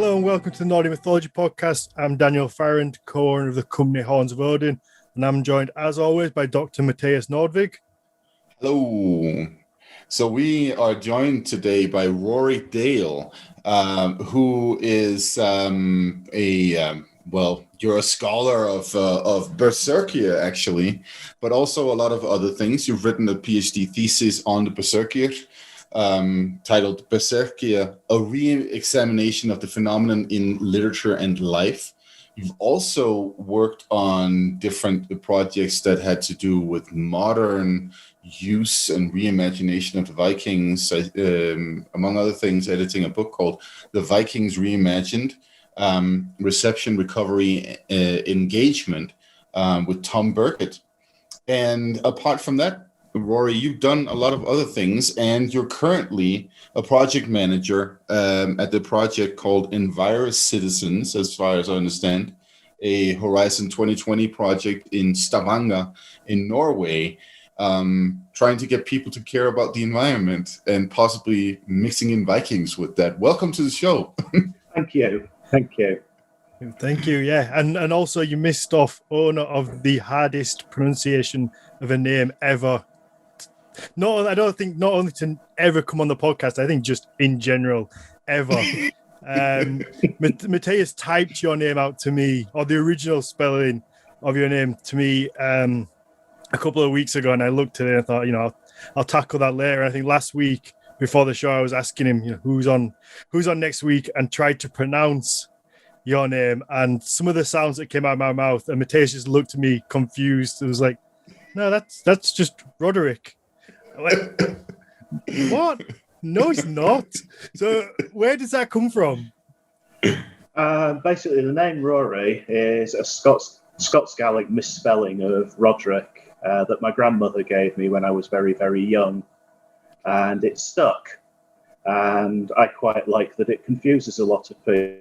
Hello and welcome to the Nordvig Mythology podcast. I'm Daniel Farrand, co-owner of the company Horns of Odin, and I'm joined, as always, by Dr. Mathias Nordvig. Hello. So we are joined today by Ruarigh Dale, who is you're a scholar of Berserkir, actually, but also a lot of other things. You've written a PhD thesis on the Berserkir, titled Berserkir, a re-examination of the phenomenon in literature and life. You've also worked on different projects that had to do with modern use and reimagination of the Vikings, among other things, editing a book called The Vikings Reimagined, Reception, Recovery, Engagement, with Tom Burkett. And apart from that, Rory, you've done a lot of other things, and you're currently a project manager at the project called Enviro Citizens, as far as I understand, a Horizon 2020 project in Stavanger in Norway, trying to get people to care about the environment and possibly mixing in Vikings with that. Welcome to the show. Thank you. Yeah. And also you missed off owner of the hardest pronunciation of a name ever. No, I don't think not only to ever come on the podcast, I think just in general, ever. Matthias typed your name out to me, or the original spelling of your name to me, a couple of weeks ago, and I looked at it and I thought, I'll tackle that later. I think last week before the show, I was asking him, who's on next week, and tried to pronounce your name, and some of the sounds that came out of my mouth, and Matthias just looked at me confused. It was like, no, that's just Roderick. Like, what? No, it's not. So where does that come from? Basically, the name Rory is a Scots Gaelic misspelling of Roderick that my grandmother gave me when I was very, very young. And it stuck. And I quite like that it confuses a lot of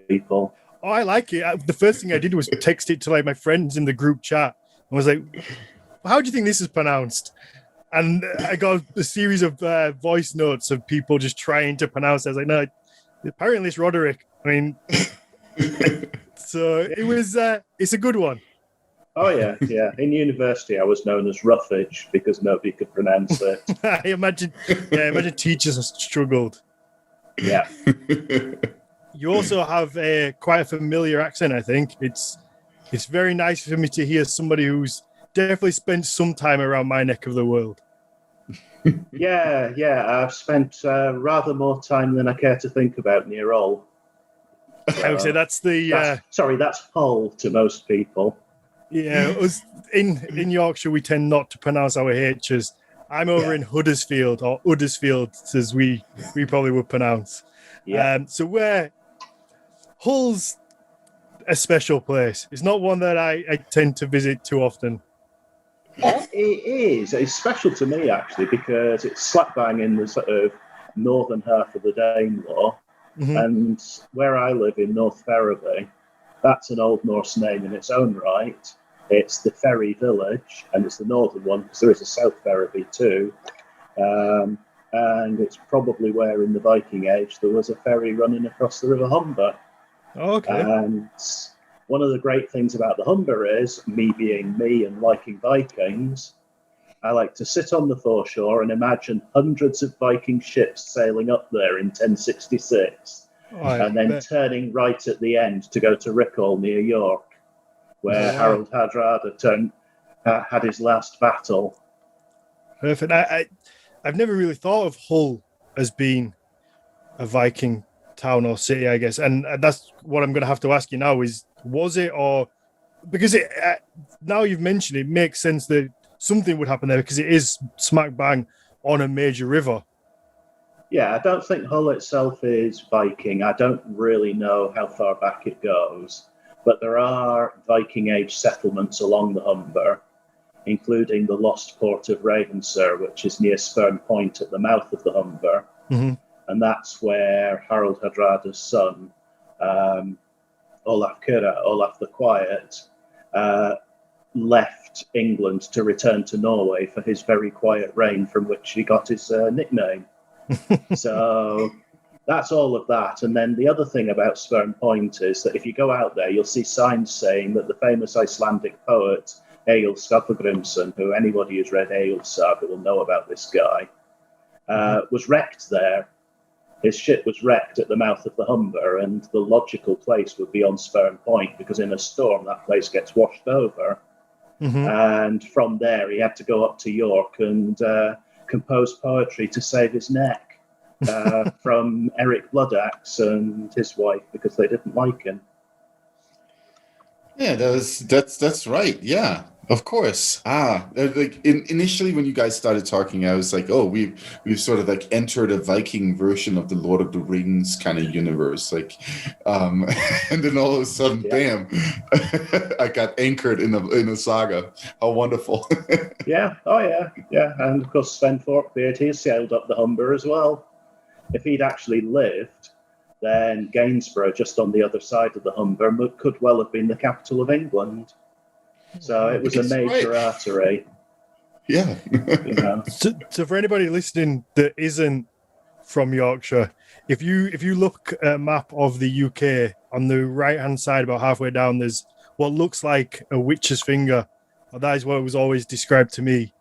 people. Oh, I like it. The first thing I did was text it to my friends in the group chat. I was like, how do you think this is pronounced? And I got a series of voice notes of people just trying to pronounce it. I was like, no, apparently it's Roderick. I mean, so it was, it's a good one. Oh, yeah. In university, I was known as Roughage because nobody could pronounce it. I imagine teachers struggled. Yeah. You also have quite a familiar accent, I think. It's very nice for me to hear somebody who's definitely spent some time around my neck of the world. Yeah. I've spent rather more time than I care to think about near Hull. I would say that's Hull to most people. Yeah, in Yorkshire, we tend not to pronounce our H's. I'm over in Huddersfield, or Huddersfield, as we probably would pronounce. Yeah. So where Hull's a special place. It's not one that I tend to visit too often. It is. It's special to me, actually, because it's slap bang in the sort of northern half of the Danelaw. Mm-hmm. And where I live in North Ferriby, that's an Old Norse name in its own right. It's the Ferry village, and it's the northern one, because there is a South Ferriby too. And it's probably where in the Viking Age there was a ferry running across the River Humber. Oh, okay. And one of the great things about the Humber is, me being me and liking Vikings, I like to sit on the foreshore and imagine hundreds of Viking ships sailing up there in 1066, and then turning right at the end to go to Rickall near York, where Harald Hardrada had his last battle. Perfect. I've never really thought of Hull as being a Viking town or city, I guess, and that's what I'm going to have to ask you now is, was it, or because it now you've mentioned it, makes sense that something would happen there because it is smack bang on a major river. Yeah, I don't think Hull itself is Viking. I don't really know how far back it goes, but there are Viking Age settlements along the Humber, including the lost port of Ravensir, which is near Spurn Point at the mouth of the Humber. Mm-hmm. And that's where Harald Hardrada's son, Olaf the Quiet, left England to return to Norway for his very quiet reign, from which he got his nickname. So that's all of that. And then the other thing about Spurn Point is that if you go out there, you'll see signs saying that the famous Icelandic poet Egil Skallagrimsson, who anybody who's read Egil's saga will know about this guy, was wrecked there. His ship was wrecked at the mouth of the Humber, and the logical place would be on Spurn Point, because in a storm that place gets washed over. And from there he had to go up to York and compose poetry to save his neck from Eric Bloodaxe and his wife, because they didn't like him. Yeah, that's right. Yeah, of course. Initially when you guys started talking, I was like, oh, we've sort of like entered a Viking version of the Lord of the Rings kind of universe, like, and then all of a sudden, bam, I got anchored in a saga. How wonderful! Yeah. Oh yeah. And of course, Sven Forkbeard, he sailed up the Humber as well. If he'd actually lived, then Gainsborough, just on the other side of the Humber, could well have been the capital of England. So it was a major artery. Yeah. You know. So for anybody listening that isn't from Yorkshire, if you look at a map of the UK, on the right hand side, about halfway down, there's what looks like a witch's finger. That is what was always described to me.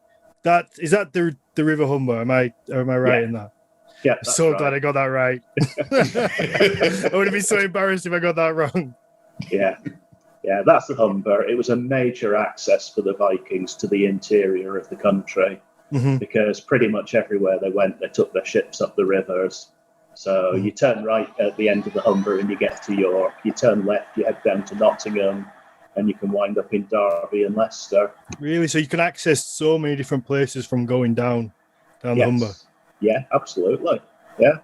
Is that the River Humber? Am I right in that? Yeah, So glad I got that right. I would have been so embarrassed if I got that wrong. Yeah, that's the Humber. It was a major access for the Vikings to the interior of the country, because pretty much everywhere they went, they took their ships up the rivers. So you turn right at the end of the Humber and you get to York. You turn left, you head down to Nottingham, and you can wind up in Derby and Leicester. Really? So you can access so many different places from going down the Humber? Yeah, absolutely. Yeah.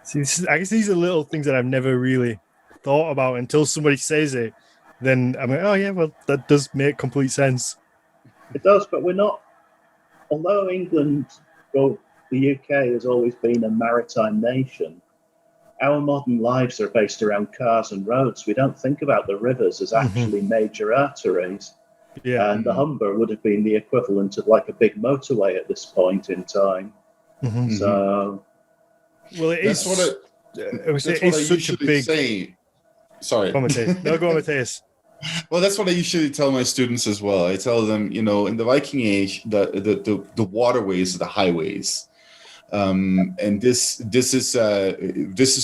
See, I guess these are little things that I've never really thought about until somebody says it. Then I'm like, oh yeah, well, that does make complete sense. It does, but we're not. Although England, or the UK, has always been a maritime nation, our modern lives are based around cars and roads. We don't think about the rivers as actually major arteries. Yeah. And the Humber would have been the equivalent of like a big motorway at this point in time. So, well, it is. That's what I usually say. Sorry. Go on, Mathias. No, go on, Mathias. Well, that's what I usually tell my students as well. I tell them, in the Viking Age, the waterways are the highways, and this is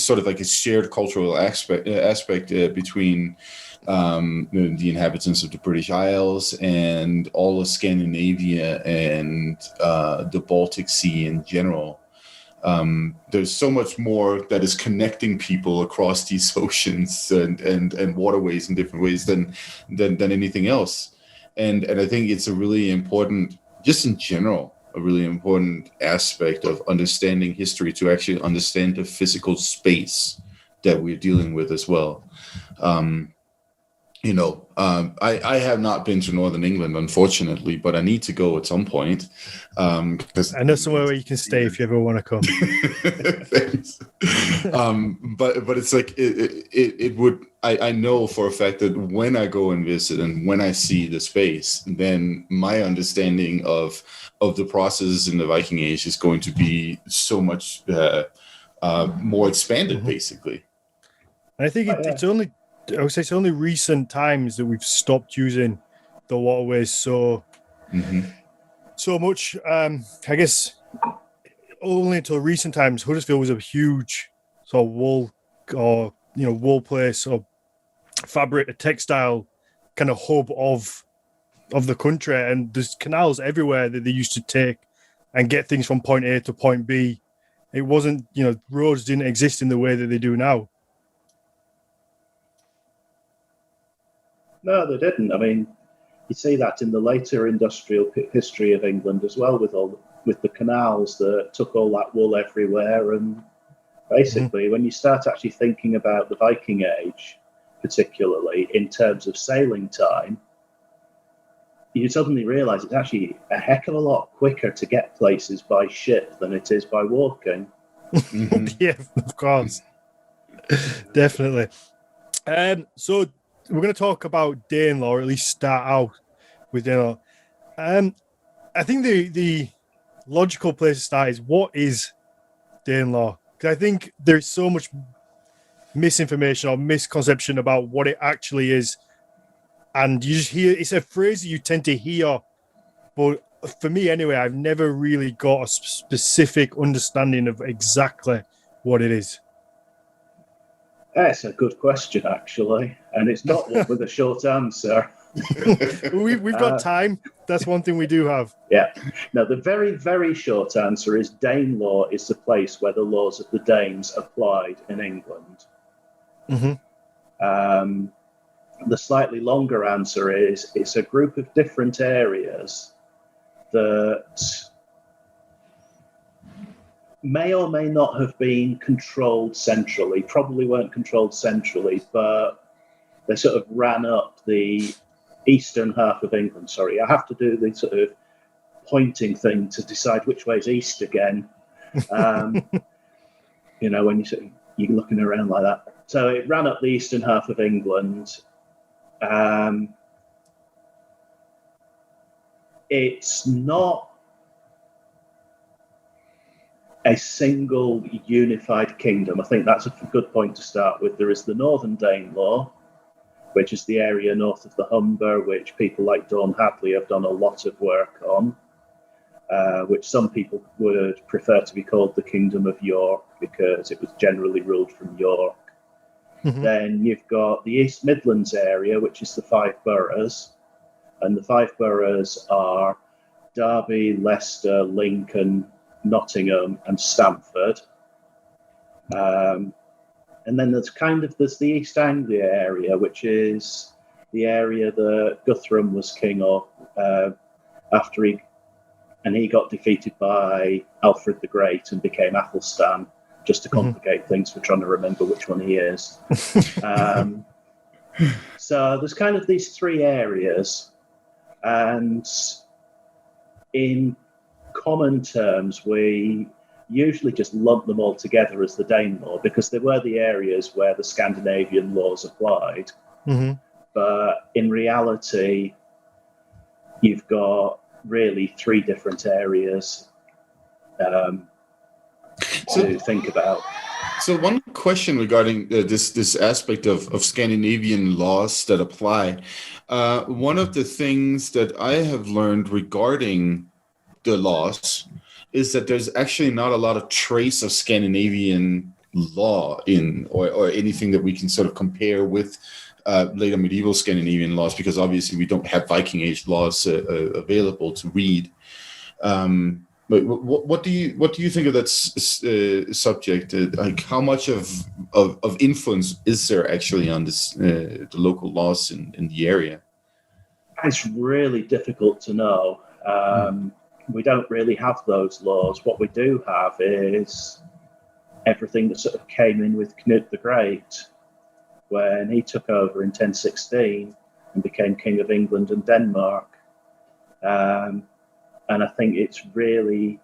sort of like a shared cultural aspect between the inhabitants of the British Isles and all of Scandinavia and the Baltic Sea in general. There's so much more that is connecting people across these oceans and waterways in different ways than anything else. And I think it's a really important, just in general, a really important aspect of understanding history, to actually understand the physical space that we're dealing with as well. I have not been to Northern England, unfortunately, but I need to go at some point. Because I know somewhere where you can stay if you ever want to come. Thanks. But it's like it would. I know for a fact that when I go and visit and when I see the space, then my understanding of the processes in the Viking Age is going to be so much more expanded, basically. And I think it's only. I would say it's only recent times that we've stopped using the waterways so much. I guess only until recent times, Huddersfield was a huge sort of wool place or fabric, a textile kind of hub of the country, and there's canals everywhere that they used to take and get things from point A to point B. It wasn't, roads didn't exist in the way that they do now. No, they didn't. I mean, you see that in the later industrial history of England as well, with the canals that took all that wool everywhere. And basically, when you start actually thinking about the Viking Age, particularly in terms of sailing time, you suddenly realise it's actually a heck of a lot quicker to get places by ship than it is by walking. Yeah, of course. Definitely. So we're going to talk about Danelaw, or at least start out with Danelaw. I think the logical place to start is, what is Danelaw? Because I think there's so much misinformation or misconception about what it actually is. And you just hear, it's a phrase that you tend to hear. But for me, anyway, I've never really got a specific understanding of exactly what it is. That's a good question, actually. And it's not one with a short answer. We've got time. That's one thing we do have. Yeah. Now, the very, very short answer is Danelaw is the place where the laws of the Danes applied in England. Mm-hmm. The slightly longer answer is it's a group of different areas that may or may not have been controlled centrally, probably weren't controlled centrally, but they sort of ran up the eastern half of England. Sorry, I have to do the sort of pointing thing to decide which way is east again. You know, when you're looking around like that. So it ran up the eastern half of England. It's not a single unified kingdom. I think that's a good point to start with. There is the Northern Danelaw, which is the area north of the Humber, which people like Dawn Hadley have done a lot of work on, which some people would prefer to be called the Kingdom of York because it was generally ruled from York. Mm-hmm. Then you've got the East Midlands area, which is the 5 boroughs. And the 5 boroughs are Derby, Leicester, Lincoln, Nottingham, and Stamford. And then there's the East Anglia area, which is the area that Guthrum was king of after he got defeated by Alfred the Great and became Athelstan, just to complicate things for trying to remember which one he is. So there's kind of these 3 areas, and in common terms, we usually just lump them all together as the Danelaw because they were the areas where the Scandinavian laws applied. Mm-hmm. But in reality, you've got really 3 different areas to think about. So one question regarding this aspect of Scandinavian laws that apply. One of the things that I have learned regarding the laws is that there's actually not a lot of trace of Scandinavian law in or anything that we can sort of compare with later medieval Scandinavian laws, because obviously we don't have Viking Age laws available to read. But what do you think of that subject? Like, how much of influence is there actually on this the local laws in the area? It's really difficult to know. We don't really have those laws. What we do have is everything that sort of came in with Knut the Great when he took over in 1016 and became King of England and Denmark. And I think it's really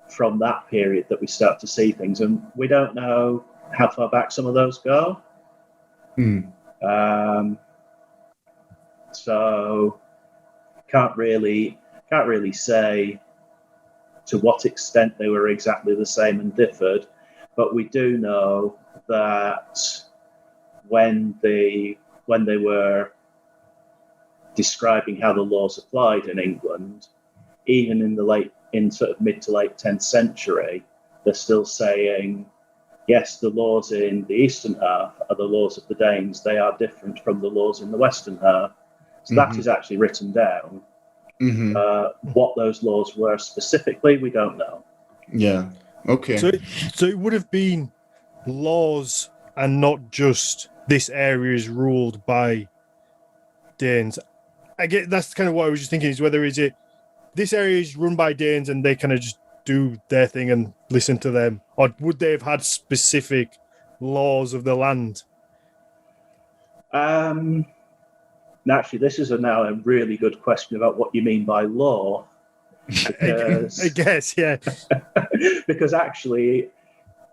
from that period that we start to see things. And we don't know how far back some of those go. So can't really say to what extent they were exactly the same and differed. But we do know that when they were describing how the laws applied in England, even in sort of mid to late 10th century, they're still saying, yes, the laws in the eastern half are the laws of the Danes. They are different from the laws in the western half. So that is actually written down. What those laws were specifically, we don't know. Yeah. Okay. So it would have been laws and not just this area is ruled by Danes. I get that's kind of what I was just thinking, is whether is it this area is run by Danes and they kind of just do their thing and listen to them, or would they have had specific laws of the land? Actually, this is now a really good question about what you mean by law. Because, I guess, yeah. Because actually,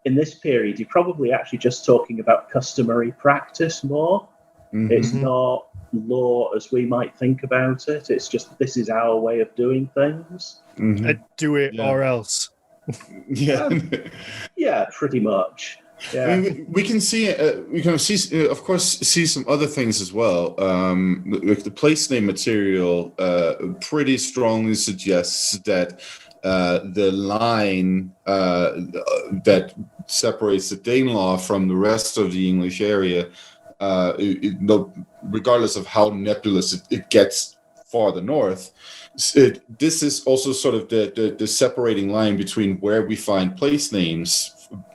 in this period, you're probably actually just talking about customary practice more. It's not law as we might think about it. It's just, this is our way of doing things. Do it or else. Yeah, Yeah, pretty much. Yeah. I mean, we can see, of course, see some other things as well. Like the place name material pretty strongly suggests that the line that separates the Danelaw from the rest of the English area, regardless of how nebulous it gets farther north, this is also sort of the separating line between where we find place names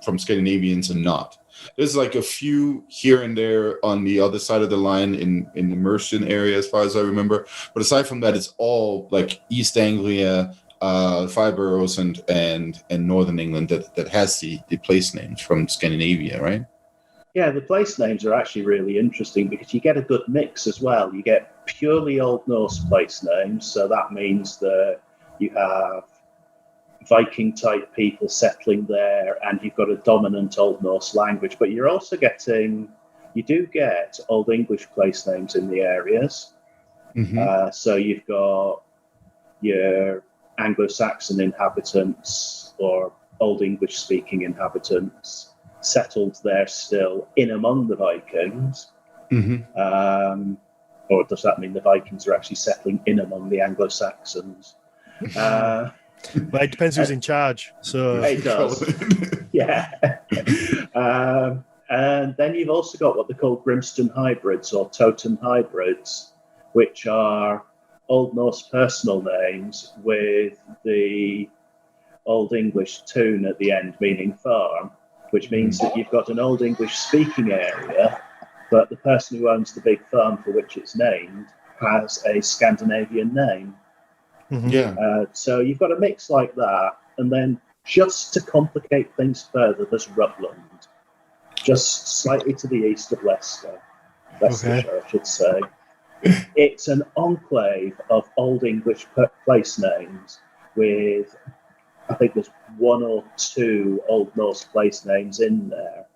from Scandinavians and not. There's like a few here and there on the other side of the line in the Mercian area, as far as I remember. But aside from that, it's all like East Anglia, five boroughs, and Northern England that has the place names from Scandinavia, right? Yeah, the place names are actually really interesting because you get a good mix as well. You get purely Old Norse place names, so that means that you have Viking type people settling there, and you've got a dominant Old Norse language, but you do get Old English place names in the areas. Mm-hmm. So you've got your Anglo-Saxon inhabitants or Old English speaking inhabitants settled there still in among the Vikings. Mm-hmm. Or does that mean the Vikings are actually settling in among the Anglo-Saxons? Well, it depends who's in charge. So It does. Yeah. And then you've also got what they call Grimston hybrids or totem hybrids, which are Old Norse personal names with the Old English tune at the end, meaning farm, which means that you've got an Old English speaking area, but the person who owns the big farm for which it's named has a Scandinavian name. Mhm. Yeah. So you've got a mix like that, and then just to complicate things further, there's Rutland, just slightly to the east of Leicestershire, I should say. It's an enclave of Old English place names with, I think there's one or two Old Norse place names in there,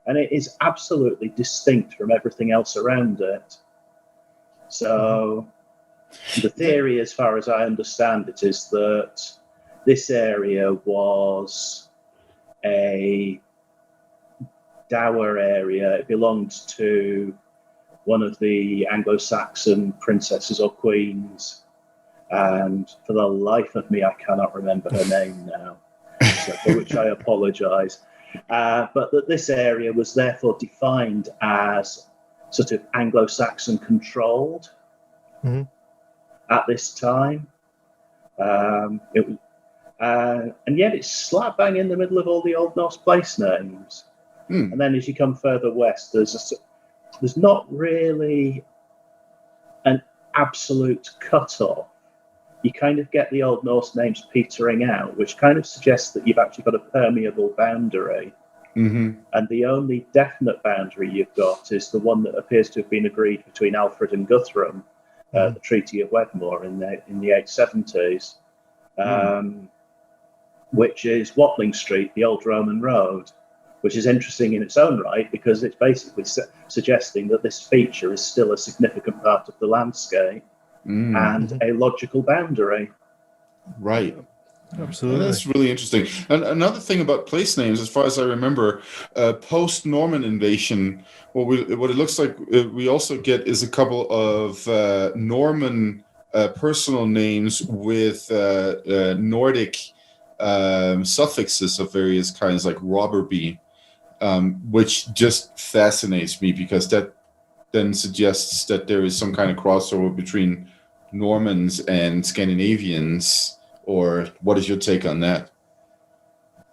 and it is absolutely distinct from everything else around it. So the theory, as far as I understand it, is that this area was a dower area. It belonged to one of the Anglo-Saxon princesses or queens, and for the life of me, I cannot remember her name now, so for which I apologise. But that this area was therefore defined as sort of Anglo-Saxon controlled. Mm-hmm. At this time. And yet it's slap bang in the middle of all the Old Norse place names. And then as you come further west, there's not really an absolute cut-off. You kind of get the Old Norse names petering out, which kind of suggests that you've actually got a permeable boundary. Mm-hmm. And the only definite boundary you've got is the one that appears to have been agreed between Alfred and Guthrum, the Treaty of Wedmore in the 870s, which is Watling Street, the old Roman road, which is interesting in its own right because it's basically suggesting that this feature is still a significant part of the landscape and a logical boundary. Right. Absolutely. That's really interesting. And another thing about place names, as far as I remember, post-Norman invasion, what it looks like we also get is a couple of Norman personal names with Nordic suffixes of various kinds, like Robberby, which just fascinates me because that then suggests that there is some kind of crossover between Normans and Scandinavians. Or what is your take on that?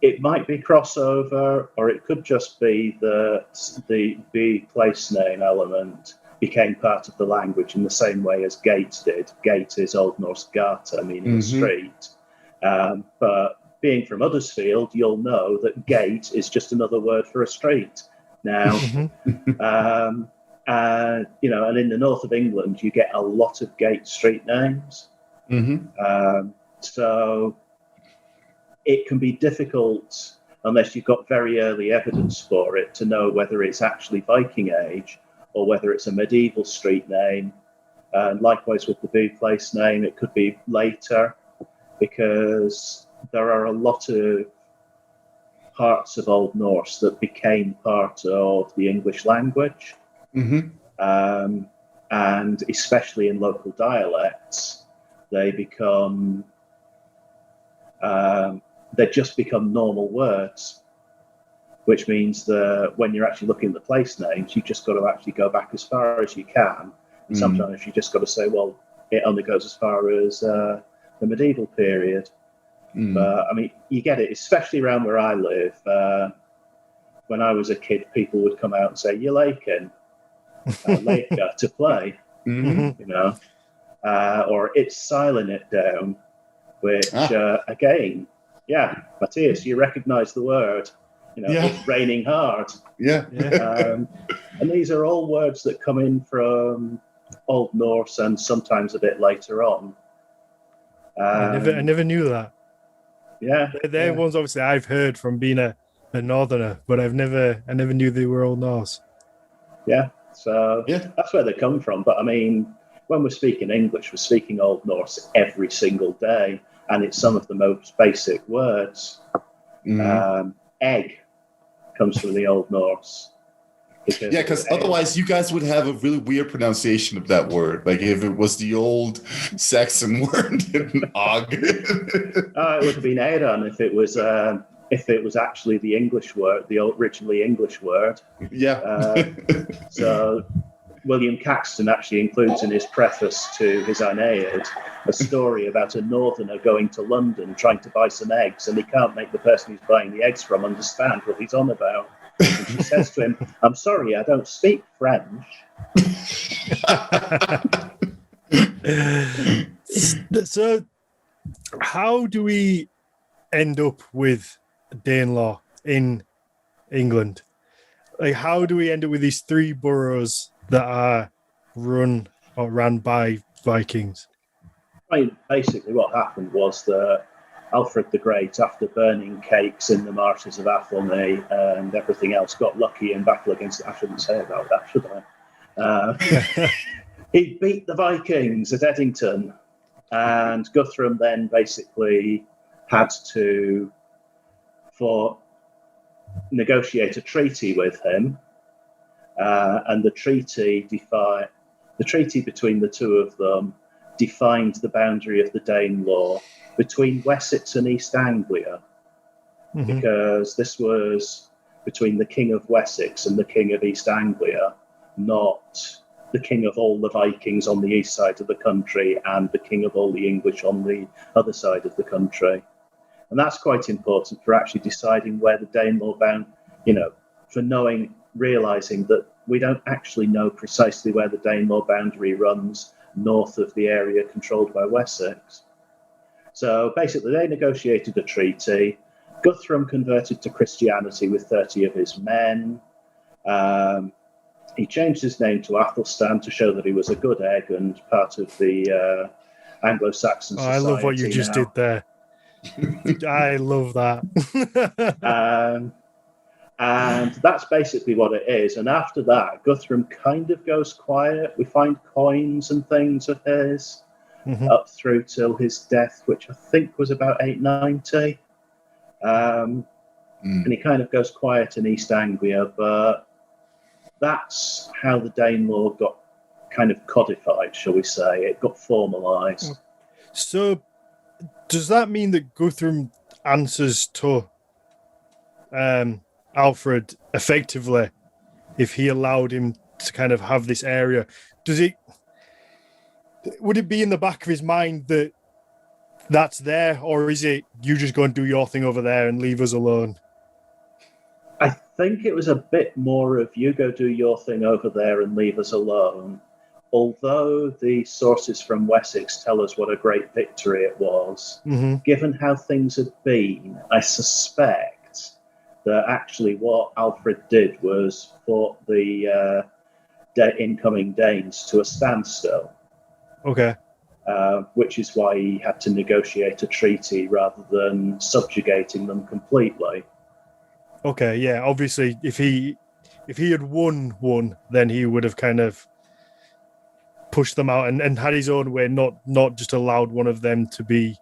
It might be crossover, or it could just be that the place name element became part of the language in the same way as gate did. Gate is Old Norse gata, meaning street. But being from Huddersfield, you'll know that gate is just another word for a street. Now, and in the north of England, you get a lot of gate street names. So it can be difficult, unless you've got very early evidence for it, to know whether it's actually Viking age or whether it's a medieval street name. And likewise with the Boo place name, it could be later because there are a lot of parts of Old Norse that became part of the English language. Mm-hmm. And especially in local dialects, they just become normal words, which means that when you're actually looking at the place names, you've just got to actually go back as far as you can. And sometimes you just got to say, well, it only goes as far as the medieval period. But I mean, you get it, especially around where I live. When I was a kid, people would come out and say, "You're laking," laker to play, you know, or it's siling it down, which again, yeah, Matthias, you recognise the word. You know, it's raining hard. Yeah. And these are all words that come in from Old Norse and sometimes a bit later on. I never knew that. Yeah, they're ones obviously I've heard from being a northerner, but I never knew they were Old Norse. Yeah, so that's where they come from. But I mean, when we're speaking English, we're speaking Old Norse every single day, and it's some of the most basic words. Egg comes from the Old Norse. Because otherwise you guys would have a really weird pronunciation of that word. Like if it was the old Saxon word, og. It would have been Eran if it was actually the English word, the originally English word. Yeah. So William Caxton actually includes in his preface to his Aeneid a story about a northerner going to London trying to buy some eggs, and he can't make the person he's buying the eggs from understand what he's on about. And she says to him, "I'm sorry, I don't speak French." So, how do we end up with Danelaw in England? Like, how do we end up with these three boroughs that are ran by Vikings? I mean, basically what happened was that Alfred the Great, after burning cakes in the marshes of Athelney and everything else, got lucky in battle against... I shouldn't say about that, should I? He beat the Vikings at Eddington, and Guthrum then basically had to negotiate a treaty with him, and the treaty between the two of them defined the boundary of the Danelaw between Wessex and East Anglia, because this was between the King of Wessex and the King of East Anglia, not the King of all the Vikings on the east side of the country and the King of all the English on the other side of the country. And that's quite important for actually deciding where the Danelaw bound, for realising that we don't actually know precisely where the Danelaw boundary runs north of the area controlled by Wessex. So basically, they negotiated a treaty. Guthrum converted to Christianity with 30 of his men. He changed his name to Athelstan to show that he was a good egg and part of the Anglo-Saxon society. I love what you just did there. I love that. And that's basically what it is. And after that, Guthrum kind of goes quiet. We find coins and things of his up through till his death, which I think was about 890. And he kind of goes quiet in East Anglia, but that's how the Danelaw got kind of codified, shall we say. It got formalised. So does that mean that Guthrum answers to Alfred effectively if he allowed him to kind of have this area? Would it be in the back of his mind that that's there, or is it you just go and do your thing over there and leave us alone? I think it was a bit more of you go do your thing over there and leave us alone. Although the sources from Wessex tell us what a great victory it was, given how things had been, I suspect that actually what Alfred did was fought the incoming Danes to a standstill. Okay. Which is why he had to negotiate a treaty rather than subjugating them completely. Okay, yeah. Obviously, if he had won one, then he would have kind of pushed them out and had his own way, not just allowed one of them to be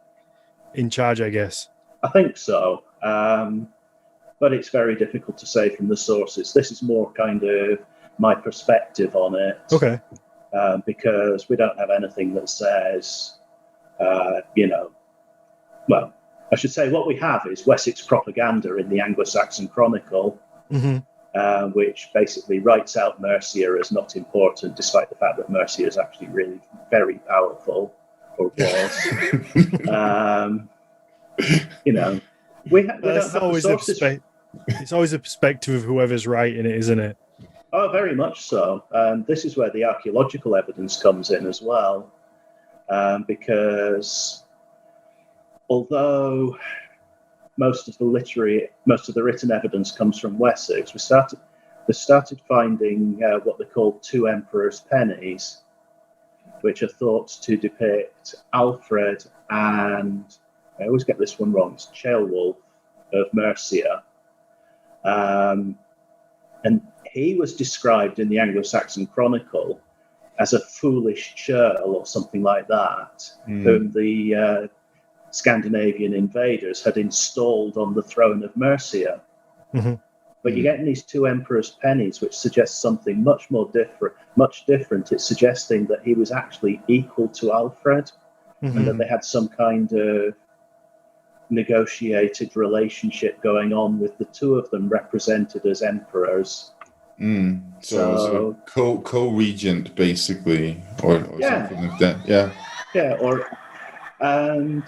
in charge, I guess. I think so. But but it's very difficult to say from the sources. This is more kind of my perspective on it. Okay. Because we don't have anything that says, well, I should say what we have is Wessex propaganda in the Anglo-Saxon Chronicle, which basically writes out Mercia as not important, despite the fact that Mercia is actually really very powerful, or was. We don't have the sources. It's always a perspective of whoever's writing it, isn't it? Oh, very much so. This is where the archaeological evidence comes in as well, because although most of the written evidence comes from Wessex, we started finding what they call two emperors' pennies, which are thought to depict Alfred and, I always get this one wrong, it's Ceolwulf of Mercia. And he was described in the Anglo-Saxon Chronicle as a foolish churl or something like that, whom the Scandinavian invaders had installed on the throne of Mercia. But you're getting these two emperors' pennies, which suggests something much different. It's suggesting that he was actually equal to Alfred, and that they had some kind of negotiated relationship going on with the two of them represented as emperors. So co-regent, basically, or something like that. Yeah. And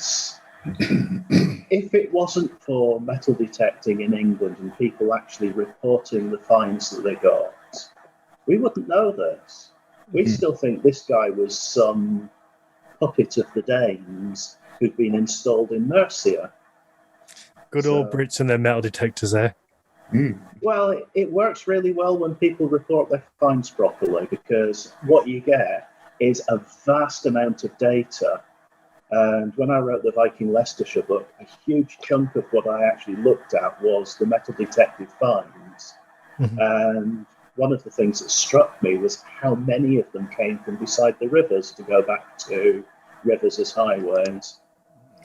if it wasn't for metal detecting in England and people actually reporting the finds that they got, we wouldn't know this. We'd still think this guy was some puppet of the Danes who'd been installed in Mercia. Good old Brits and their metal detectors there. Well, it works really well when people report their finds properly, because what you get is a vast amount of data. And when I wrote the Viking Leicestershire book, a huge chunk of what I actually looked at was the metal detected finds. And one of the things that struck me was how many of them came from beside the rivers, to go back to rivers as highways.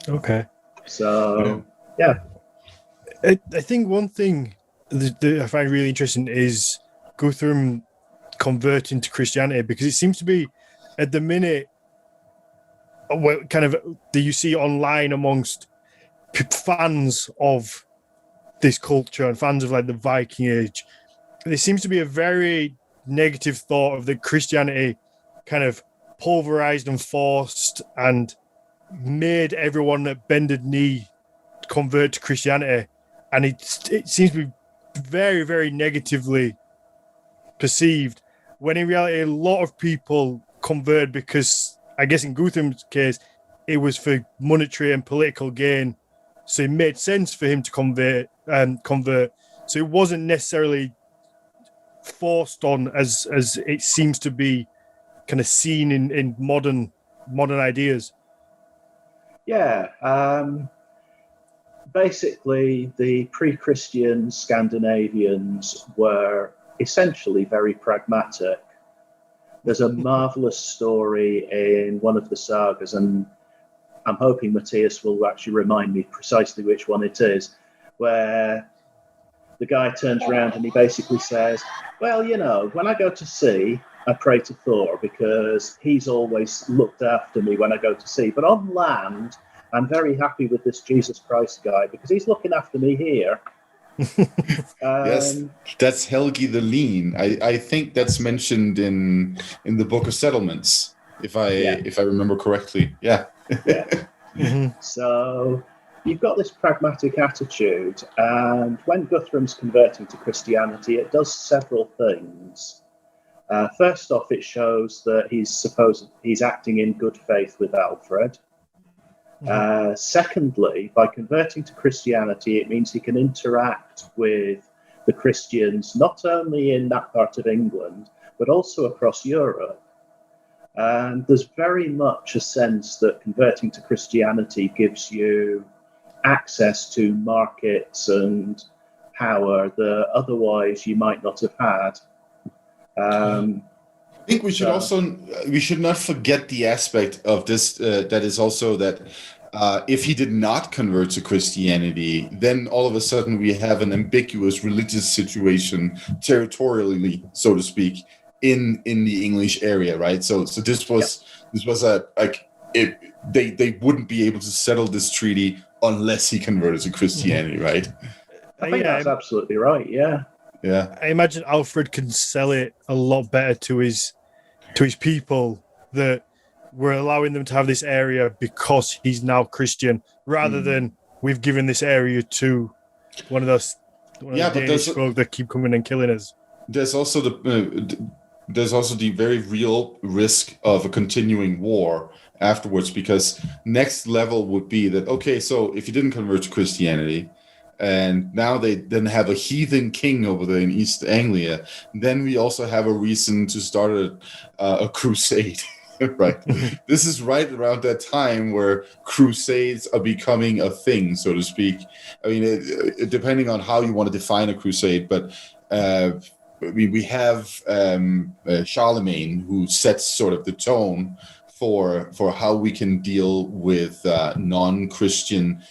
Okay. So, yeah. I think one thing that I find really interesting is Guthrum converting to Christianity, because it seems to be, at the minute, kind of that you see online amongst fans of this culture and fans of like the Viking Age, there seems to be a very negative thought of that Christianity kind of pulverized and forced and made everyone at bended knee convert to Christianity, and it seems to be very, very negatively perceived, when in reality a lot of people convert because, I guess in Guthrum's case, it was for monetary and political gain, so it made sense for him to convert. So it wasn't necessarily forced on as it seems to be kind of seen in modern ideas. Yeah. Basically, the pre-Christian Scandinavians were essentially very pragmatic. There's a marvelous story in one of the sagas, and I'm hoping Matthias will actually remind me precisely which one it is, where the guy turns around and he basically says, well, when I go to sea, I pray to Thor because he's always looked after me when I go to sea. But on land, I'm very happy with this Jesus Christ guy because he's looking after me here. Yes, that's Helgi the Lean. I think that's mentioned in the Book of Settlements, if I remember correctly. Yeah. So you've got this pragmatic attitude, and when Guthrum's converting to Christianity, it does several things. First off, it shows that he's acting in good faith with Alfred. Secondly, by converting to Christianity, it means he can interact with the Christians not only in that part of England, but also across Europe. And there's very much a sense that converting to Christianity gives you access to markets and power that otherwise you might not have had. I think we should not forget the aspect of this that is also that If he did not convert to Christianity, then all of a sudden we have an ambiguous religious situation territorially, so to speak, in the English area, right? So this was they wouldn't be able to settle this treaty unless he converted to Christianity, right? I think that's absolutely right. Yeah. Yeah. I imagine Alfred can sell it a lot better to his people that we're allowing them to have this area because he's now Christian, rather than we've given this area to one of those Danish folk that keep coming and killing us. There's also the very real risk of a continuing war afterwards, because next level would be that, okay, so if you didn't convert to Christianity, and now they then have a heathen king over there in East Anglia, then we also have a reason to start a crusade. Right. This is right around that time where crusades are becoming a thing, so to speak. I mean, depending on how you want to define a crusade, but we have Charlemagne, who sets sort of the tone for how we can deal with non-Christian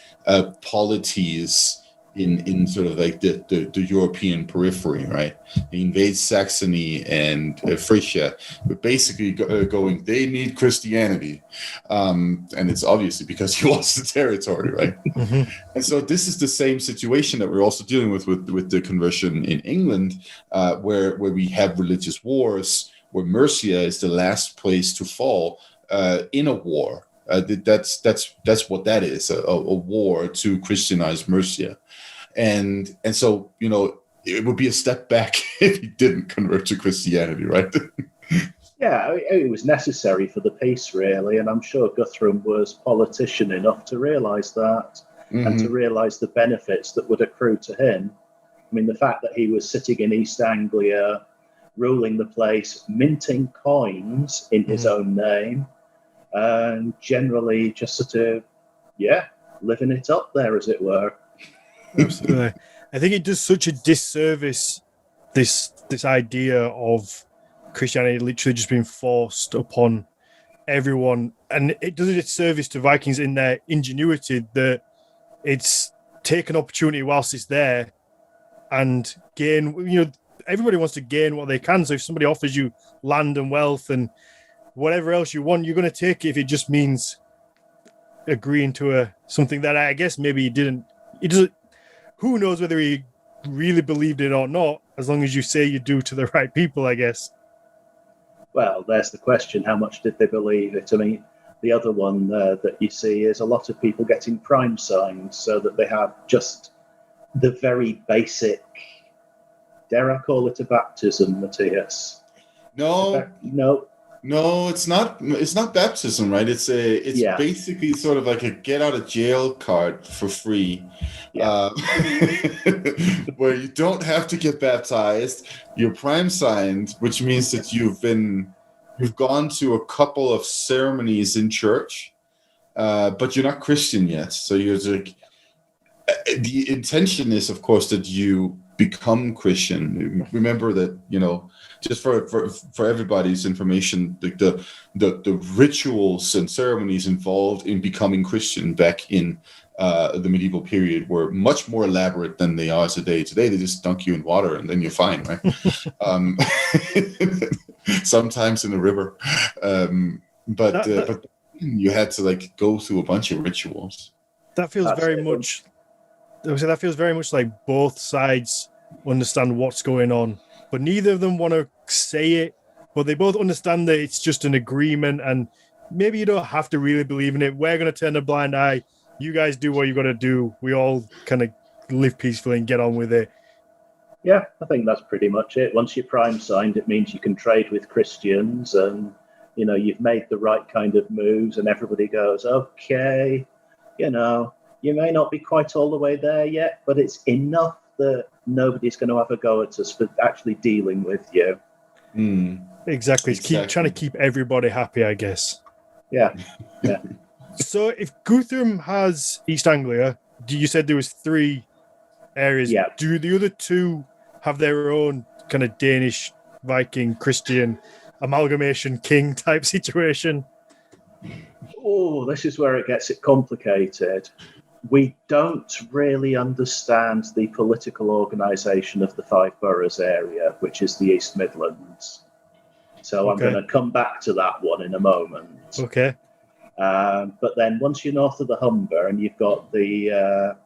polities in sort of like the European periphery, right? He invades Saxony and Frisia, but basically going, they need Christianity. And it's obviously because he lost the territory, right? Mm-hmm. And so this is the same situation that we're also dealing with the conversion in England, where we have religious wars, where Mercia is the last place to fall in a war. That's what that is, a war to Christianize Mercia. And so, you know, it would be a step back if he didn't convert to Christianity, right? Yeah, it was necessary for the peace, really, and I'm sure Guthrum was politician enough to realise that, and to realise the benefits that would accrue to him. I mean, the fact that he was sitting in East Anglia, ruling the place, minting coins in his own name, and generally just sort of, living it up there, as it were. Absolutely. I think it does such a disservice, this idea of Christianity literally just being forced upon everyone, and it does a disservice to Vikings in their ingenuity that it's take an opportunity whilst it's there and gain. You know, everybody wants to gain what they can. So if somebody offers you land and wealth and whatever else you want, you're going to take it if it just means agreeing to something that I guess maybe he didn't. It doesn't. Who knows whether he really believed it or not? As long as you say you do to the right people, I guess. Well, there's the question: how much did they believe it? I mean, the other one that you see is a lot of people getting prime signs, so that they have just the very basic. Dare I call it a baptism, Matthias? No, it's not. It's not baptism, right? It's basically sort of like a get out of jail card for free, where you don't have to get baptized. You're prime signed, which means that you've gone to a couple of ceremonies in church, but you're not Christian yet. So you're like, the intention is, of course, that you become Christian. Remember that, you know, just for everybody's information, the rituals and ceremonies involved in becoming Christian back in the medieval period were much more elaborate than they are today. Today they just dunk you in water and then you're fine, right? Sometimes in the river, but you had to like go through a bunch of rituals. That feels very much. That feels very much like both sides understand what's going on, but neither of them want to say it. But they both understand that it's just an agreement, and maybe you don't have to really believe in it. We're going to turn a blind eye. You guys do what you got to do. We all kind of live peacefully and get on with it. Yeah, I think that's pretty much it. Once you're prime signed, it means you can trade with Christians, and you know you've made the right kind of moves, and everybody goes, okay, you know. You may not be quite all the way there yet, but it's enough that nobody's going to have a go at us for actually dealing with you. Exactly. Keep trying to keep everybody happy, I guess. Yeah. So if Guthrum has East Anglia, you said there was 3 areas. Yeah. Do the other 2 have their own kind of Danish, Viking, Christian amalgamation king type situation? Oh, this is where it gets complicated. We don't really understand the political organisation of the Five Boroughs area, which is the East Midlands. So I'm going to come back to that one in a moment. Okay. But then once you're north of the Humber and you've got the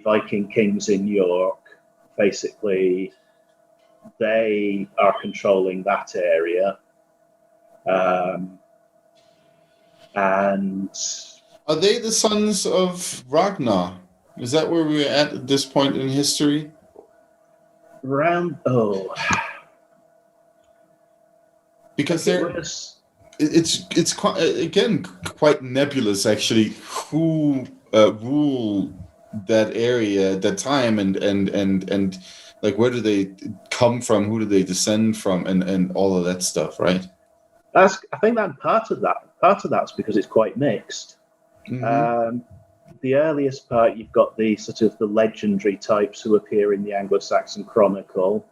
Viking kings in York, basically they are controlling that area. And are they the sons of Ragnar? Is that where we're at this point in history? Because it's quite, again, quite nebulous actually who ruled that area at that time, and like where do they come from, who do they descend from, and all of that stuff, right? I think that part of that's because it's quite mixed. Mm-hmm. The earliest part, you've got the sort of the legendary types who appear in the Anglo-Saxon Chronicle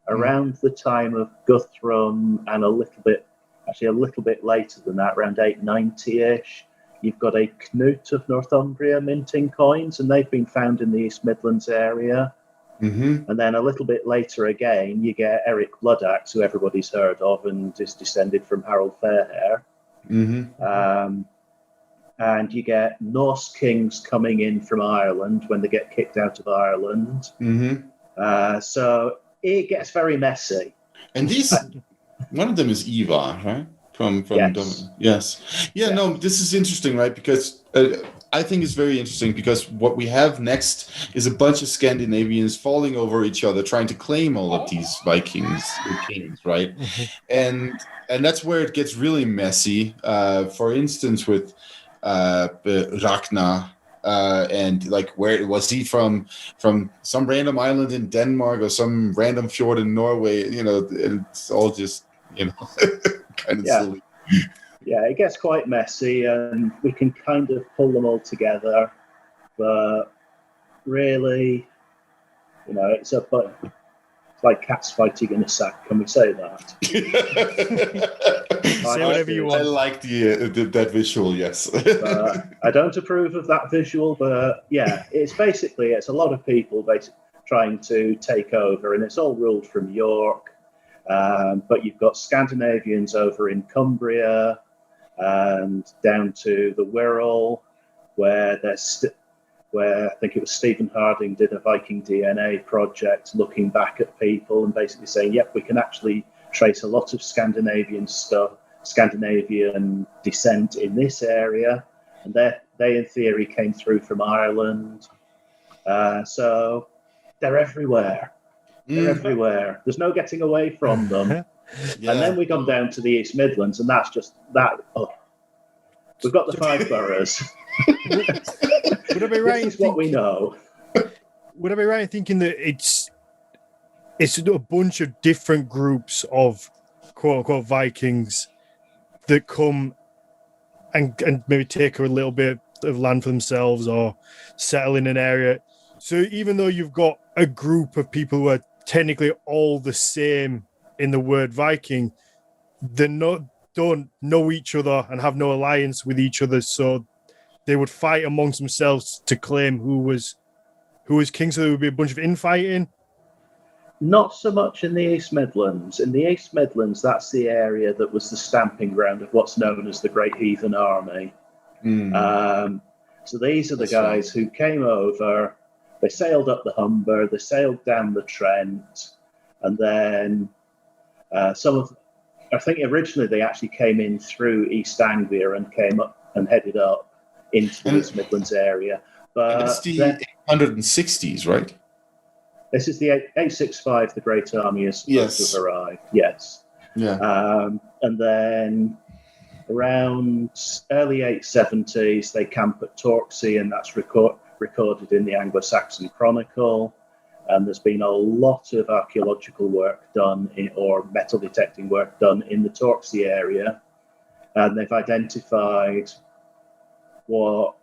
around the time of Guthrum, and a little bit later than that, around 890-ish. You've got a Knut of Northumbria minting coins, and they've been found in the East Midlands area. Mm-hmm. And then a little bit later again, you get Eric Bloodaxe, who everybody's heard of and is descended from Harold Fairhair. Mm-hmm. And you get Norse kings coming in from Ireland when they get kicked out of Ireland. Mm-hmm. So it gets very messy. And these, one of them is Ivar, right? From yes. Yeah, no, this is interesting, right? Because I think it's very interesting because what we have next is a bunch of Scandinavians falling over each other, trying to claim all of these Vikings kings, right? And that's where it gets really messy. For instance, with Ragnar, and like, where was he from some random island in Denmark or some random fjord in Norway? You know, it's all just, you know, kind of silly. Yeah, it gets quite messy, and we can kind of pull them all together, but really, you know, it's like cats fighting in a sack. Can we say that? Say whatever you want. I like that visual, yes. I don't approve of that visual, but yeah, it's a lot of people basically trying to take over, and it's all ruled from York. But you've got Scandinavians over in Cumbria and down to the Wirral, where I think it was Stephen Harding did a Viking DNA project looking back at people and basically saying, yep, we can actually trace a lot of Scandinavian descent in this area. And they in theory came through from Ireland. So they're everywhere. They're everywhere. There's no getting away from them. Yeah. And then we come down to the East Midlands, and that's just that. Oh, we've got the Five Boroughs. Would I be right? This is what we know. Would I be right in thinking that it's a bunch of different groups of quote unquote Vikings that come and maybe take a little bit of land for themselves or settle in an area? So even though you've got a group of people who are technically all the same in the word Viking, they don't know each other and have no alliance with each other, so they would fight amongst themselves to claim who was king. So there would be a bunch of infighting. Not so much in the East Midlands. In the East Midlands, that's the area that was the stamping ground of what's known as the Great Heathen Army. So these are the guys who came over. They sailed up the Humber, they sailed down the Trent, and then I think originally they actually came in through East Anglia and came up and headed up into the East Midlands area. But it's the 860s, right? This is the 865, the Great Army is supposed to have arrived. Yes. Yeah. And then around early 870s, they camp at Torksey, and that's recorded in the Anglo-Saxon Chronicle. And there's been a lot of archaeological work done or metal detecting work done in the Torksey area. And they've identified what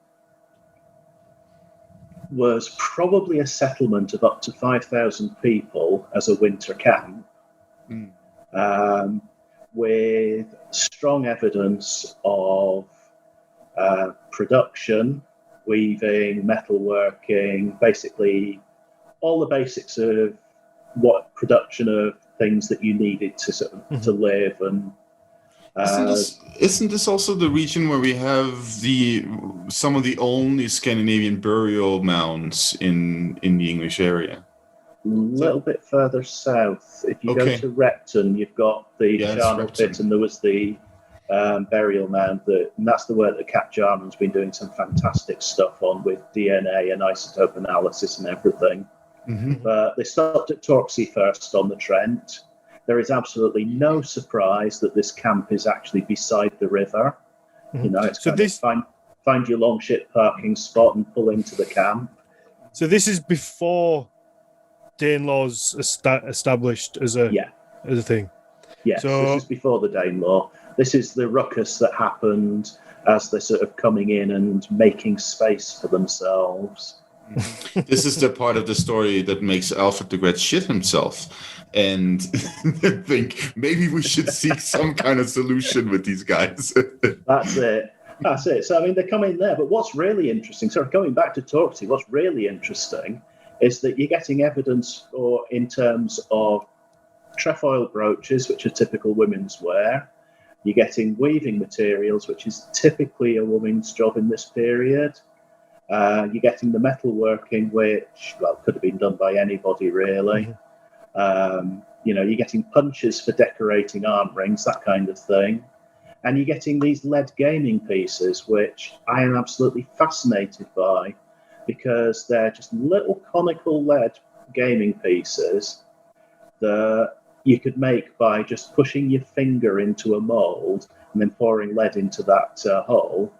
was probably a settlement of up to 5,000 people as a winter camp, with strong evidence of production, weaving, metalworking, basically all the basics of what production of things that you needed to sort of, to live. And isn't this also the region where we have some of the only Scandinavian burial mounds in the English area? A little bit further south. If you go to Repton, you've got the charnel pit, and there was the burial mound. And that's the work that Kat Jarman's been doing some fantastic stuff on with DNA and isotope analysis and everything. But they stopped at Torksey first on the Trent. There is absolutely no surprise that this camp is actually beside the river. You know, it's find your longship parking spot and pull into the camp. So this is before Danelaw's established as a thing. Yes, this is before the Danelaw. This is the ruckus that happened as they're sort of coming in and making space for themselves. This is the part of the story that makes Alfred the Great shit himself and think maybe we should seek some kind of solution with these guys. That's it. So, I mean, they come in there. But what's really interesting, going back to Torksey, what's really interesting is that you're getting evidence in terms of trefoil brooches, which are typical women's wear. You're getting weaving materials, which is typically a woman's job in this period. You're getting the metalworking, which, could have been done by anybody, really. You're getting punches for decorating arm rings, that kind of thing. And you're getting these lead gaming pieces, which I am absolutely fascinated by, because they're just little conical lead gaming pieces that you could make by just pushing your finger into a mold and then pouring lead into that hole.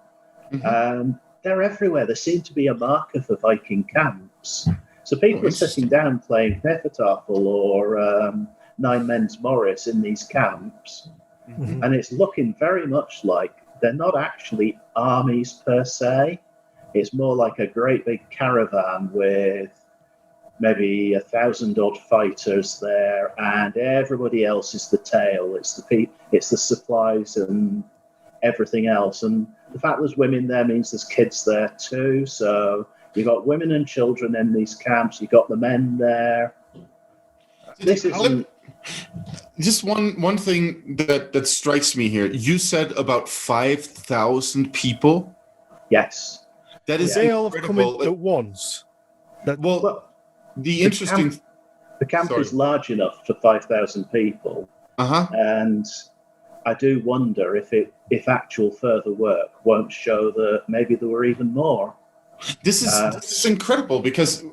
They're everywhere. They seem to be a marker for Viking camps. So people are sitting down playing Knefertafel or Nine Men's Morris in these camps, and it's looking very much like they're not actually armies per se. It's more like a great big caravan with maybe 1,000 odd fighters there, and everybody else is the tail. It's the supplies and everything else. And the fact there's women there means there's kids there too. So you've got women and children in these camps. You've got the men there. This is just one thing that strikes me here. You said about 5,000 people. Yes, that is they all have come incredible. in at once. The camp is large enough for 5,000 people, and I do wonder if actual further work won't show that maybe there were even more. This is incredible, because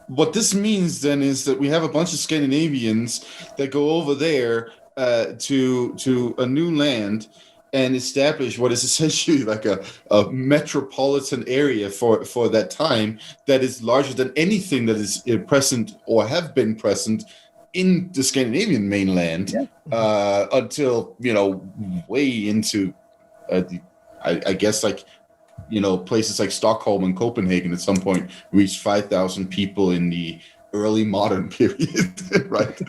what this means then is that we have a bunch of Scandinavians that go over there to a new land and establish what is essentially like a metropolitan area for that time that is larger than anything that is present or have been present in the Scandinavian mainland until, way into, I guess, places like Stockholm and Copenhagen at some point reached 5,000 people in the early modern period, right?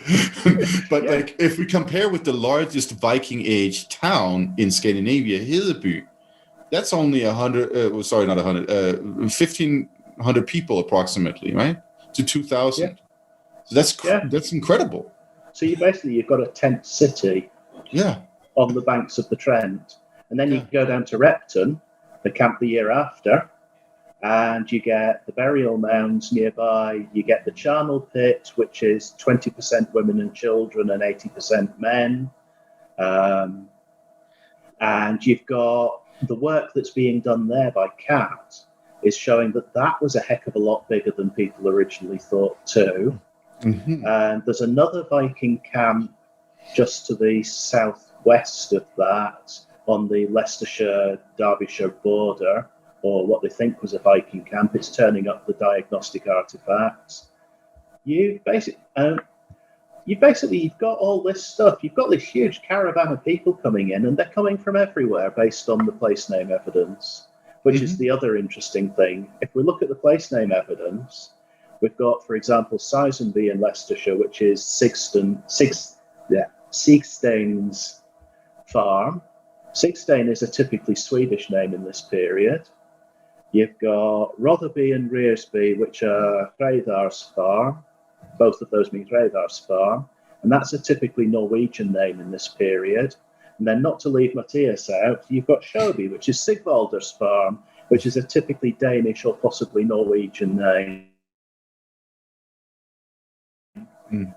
But if we compare with the largest Viking age town in Scandinavia, Hedeby, that's only 1,500 people approximately, right? To 2,000. So that's incredible. So you've got a tent city on the banks of the Trent. And then you go down to Repton, the camp the year after, and you get the burial mounds nearby. You get the charnel pit, which is 20% women and children and 80% men. And you've got the work that's being done there by Kat is showing that was a heck of a lot bigger than people originally thought too. And there's another Viking camp just to the southwest of that on the Leicestershire-Derbyshire border, or what they think was a Viking camp. It's turning up the diagnostic artifacts. You've got all this stuff. You've got this huge caravan of people coming in, and they're coming from everywhere based on the place name evidence, which is the other interesting thing. If we look at the place name evidence, we've got, for example, Sisenby in Leicestershire, which is Siegstein's farm. Sigstein is a typically Swedish name in this period. You've got Rotherby and Rearsby, which are Hreiðar's farm. Both of those mean Hreiðar's farm. And that's a typically Norwegian name in this period. And then, not to leave Mathias out, you've got Sjoby, which is Sigvalder's farm, which is a typically Danish or possibly Norwegian name.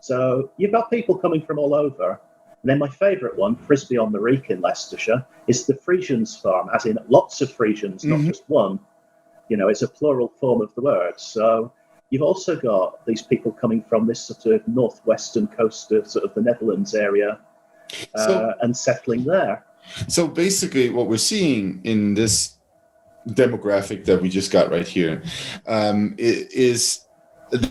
So you've got people coming from all over. And then my favourite one, Frisby on the Reek in Leicestershire, is the Frisians farm, as in lots of Frisians, not just one. You know, it's a plural form of the word. So you've also got these people coming from this sort of northwestern coast of sort of the Netherlands area and settling there. So basically what we're seeing in this demographic that we just got right here is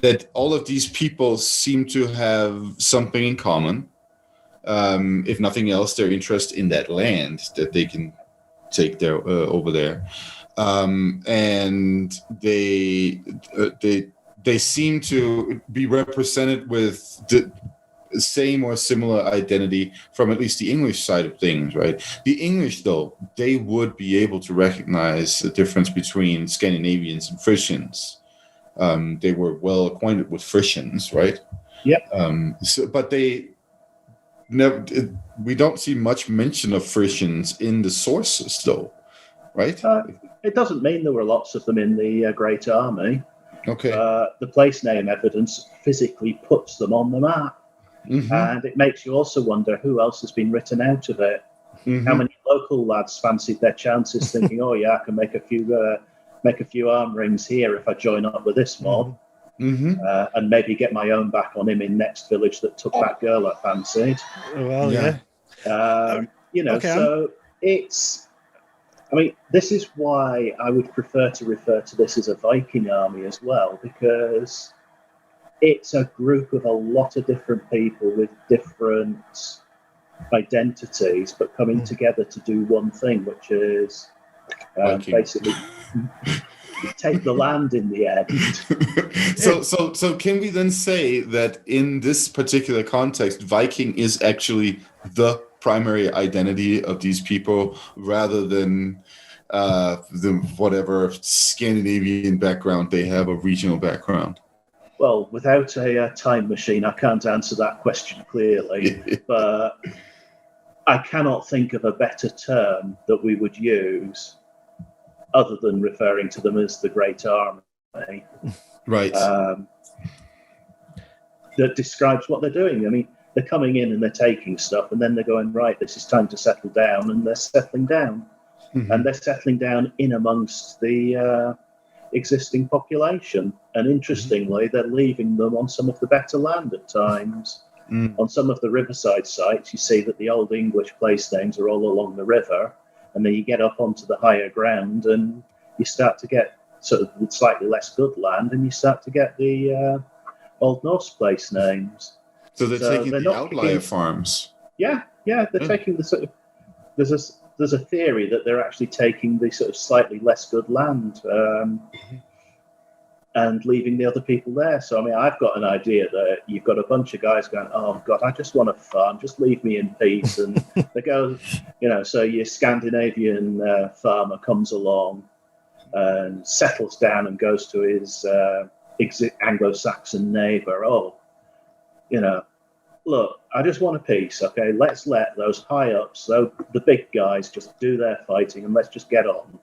that all of these people seem to have something in common. If nothing else, their interest in that land that they can take there over there. And they seem to be represented with the same or similar identity from at least the English side of things, right? The English, though, they would be able to recognize the difference between Scandinavians and Frisians. They were well acquainted with Frisians, right? Yep. But they never. We don't see much mention of Frisians in the sources, though, right? It doesn't mean there were lots of them in the Great Army. Okay. The place name evidence physically puts them on the map. Mm-hmm. And it makes you also wonder who else has been written out of it. Mm-hmm. How many local lads fancied their chances, thinking, "Oh yeah, I can make a few arm rings here if I join up with this mob, and maybe get my own back on him in next village that took that girl I fancied." Well, yeah. You know, okay, so it's. I mean, this is why I would prefer to refer to this as a Viking army as well, because it's a group of a lot of different people with different identities, but coming together to do one thing, which is basically take the land in the end. So can we then say that in this particular context, Viking is actually the primary identity of these people rather than the whatever Scandinavian background they have, a regional background? Well, without a time machine, I can't answer that question clearly, but I cannot think of a better term that we would use other than referring to them as the Great Army. Right. That describes what they're doing. I mean, they're coming in and they're taking stuff, and then they're going, right, this is time to settle down, and they're settling down. Mm-hmm. And they're settling down in amongst the existing population. And interestingly, they're leaving them on some of the better land at times. On some of the riverside sites, you see that the old English place names are all along the river, and then you get up onto the higher ground and you start to get sort of slightly less good land, and you start to get the Old Norse place names. So they're taking the outlier farms. Yeah, they're taking the sort of. There's a theory that they're actually taking the sort of slightly less good land and leaving the other people there. So I mean, I've got an idea that you've got a bunch of guys going, "Oh God, I just want to farm. Just leave me in peace." And they go, so your Scandinavian farmer comes along and settles down and goes to his Anglo-Saxon neighbour. "Oh, look, I just want a peace, okay? Let's let those high-ups, the big guys, just do their fighting, and let's just get on."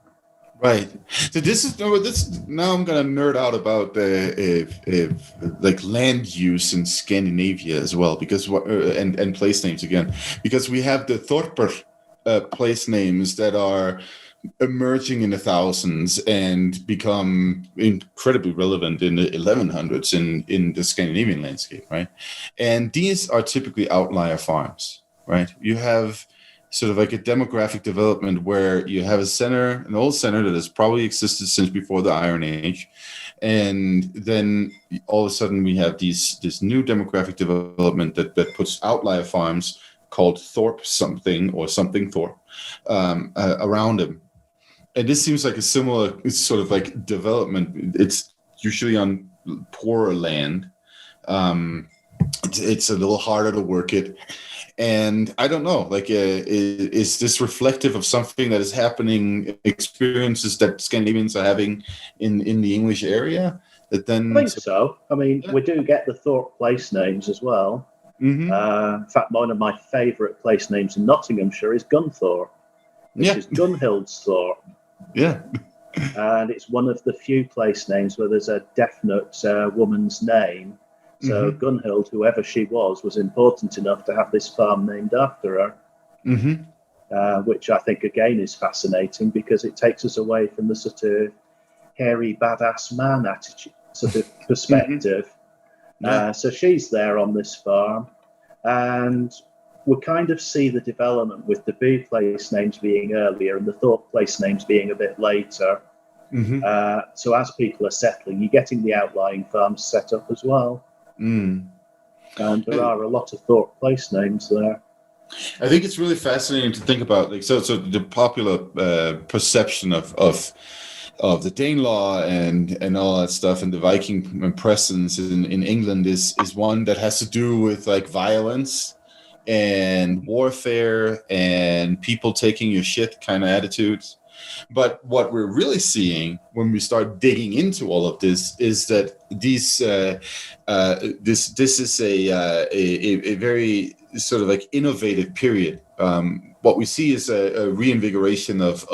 Right. So now I'm gonna nerd out about like land use in Scandinavia as well, because and place names again, because we have the Thorper place names that are emerging in the thousands and become incredibly relevant in the 1100s in the Scandinavian landscape, right? And these are typically outlier farms, right? You have sort of like a demographic development where you have an old center that has probably existed since before the Iron Age, and then all of a sudden we have this new demographic development that puts outlier farms called Thorpe something or something Thorpe around them. And this seems like a similar sort of like development. It's usually on poorer land. It's a little harder to work it. And I don't know, like, is this reflective of something that is happening, experiences that Scandinavians are having in the English area? That then, I think so. I mean, we do get the Thorpe place names as well. Mhm. In fact, one of my favourite place names in Nottinghamshire is Gunthorpe, which is Gunhild's Thorpe. Yeah. And it's one of the few place names where there's a definite woman's name. So Gunhild, whoever she was important enough to have this farm named after her, which I think, again, is fascinating because it takes us away from the sort of hairy, badass man attitude, sort of perspective. So she's there on this farm. And we kind of see the development with the Boo place names being earlier and the Thorpe place names being a bit later. So as people are settling, you're getting the outlying farms set up as well. And there are a lot of Thorpe place names there. I think it's really fascinating to think about, like, so the popular perception of the Danelaw and all that stuff, and the Viking presence in England is one that has to do with like violence and warfare and people taking your shit kind of attitudes. But what we're really seeing when we start digging into all of this is that this is a very sort of like innovative period. What we see is a reinvigoration of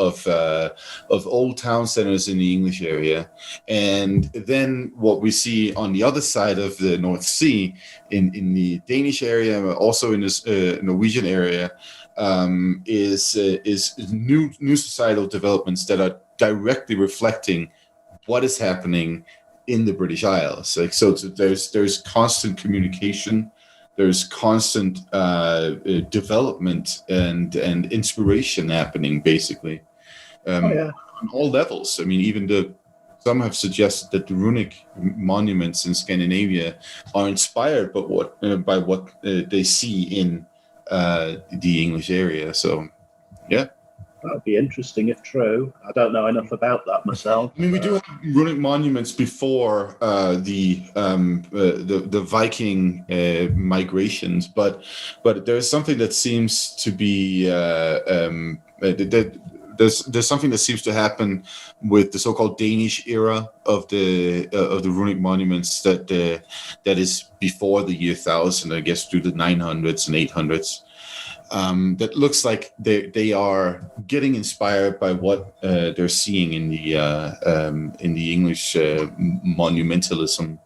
old town centers in the English area, and then what we see on the other side of the North Sea, in the Danish area, also in this Norwegian area, is new societal developments that are directly reflecting what is happening in the British Isles. Like, so there's constant communication. There's constant development and inspiration happening, basically, on all levels. I mean, even some have suggested that the runic monuments in Scandinavia are inspired by what they see in the English area. So, yeah. That would be interesting if true. I don't know enough about that myself. I mean, we do have runic monuments before the Viking migrations, but there's something that seems to be there's something that seems to happen with the so-called Danish era of the runic monuments that is before the year 1000, I guess, through the 900s and 800s. That looks like they are getting inspired by what they're seeing in the English monumentalism,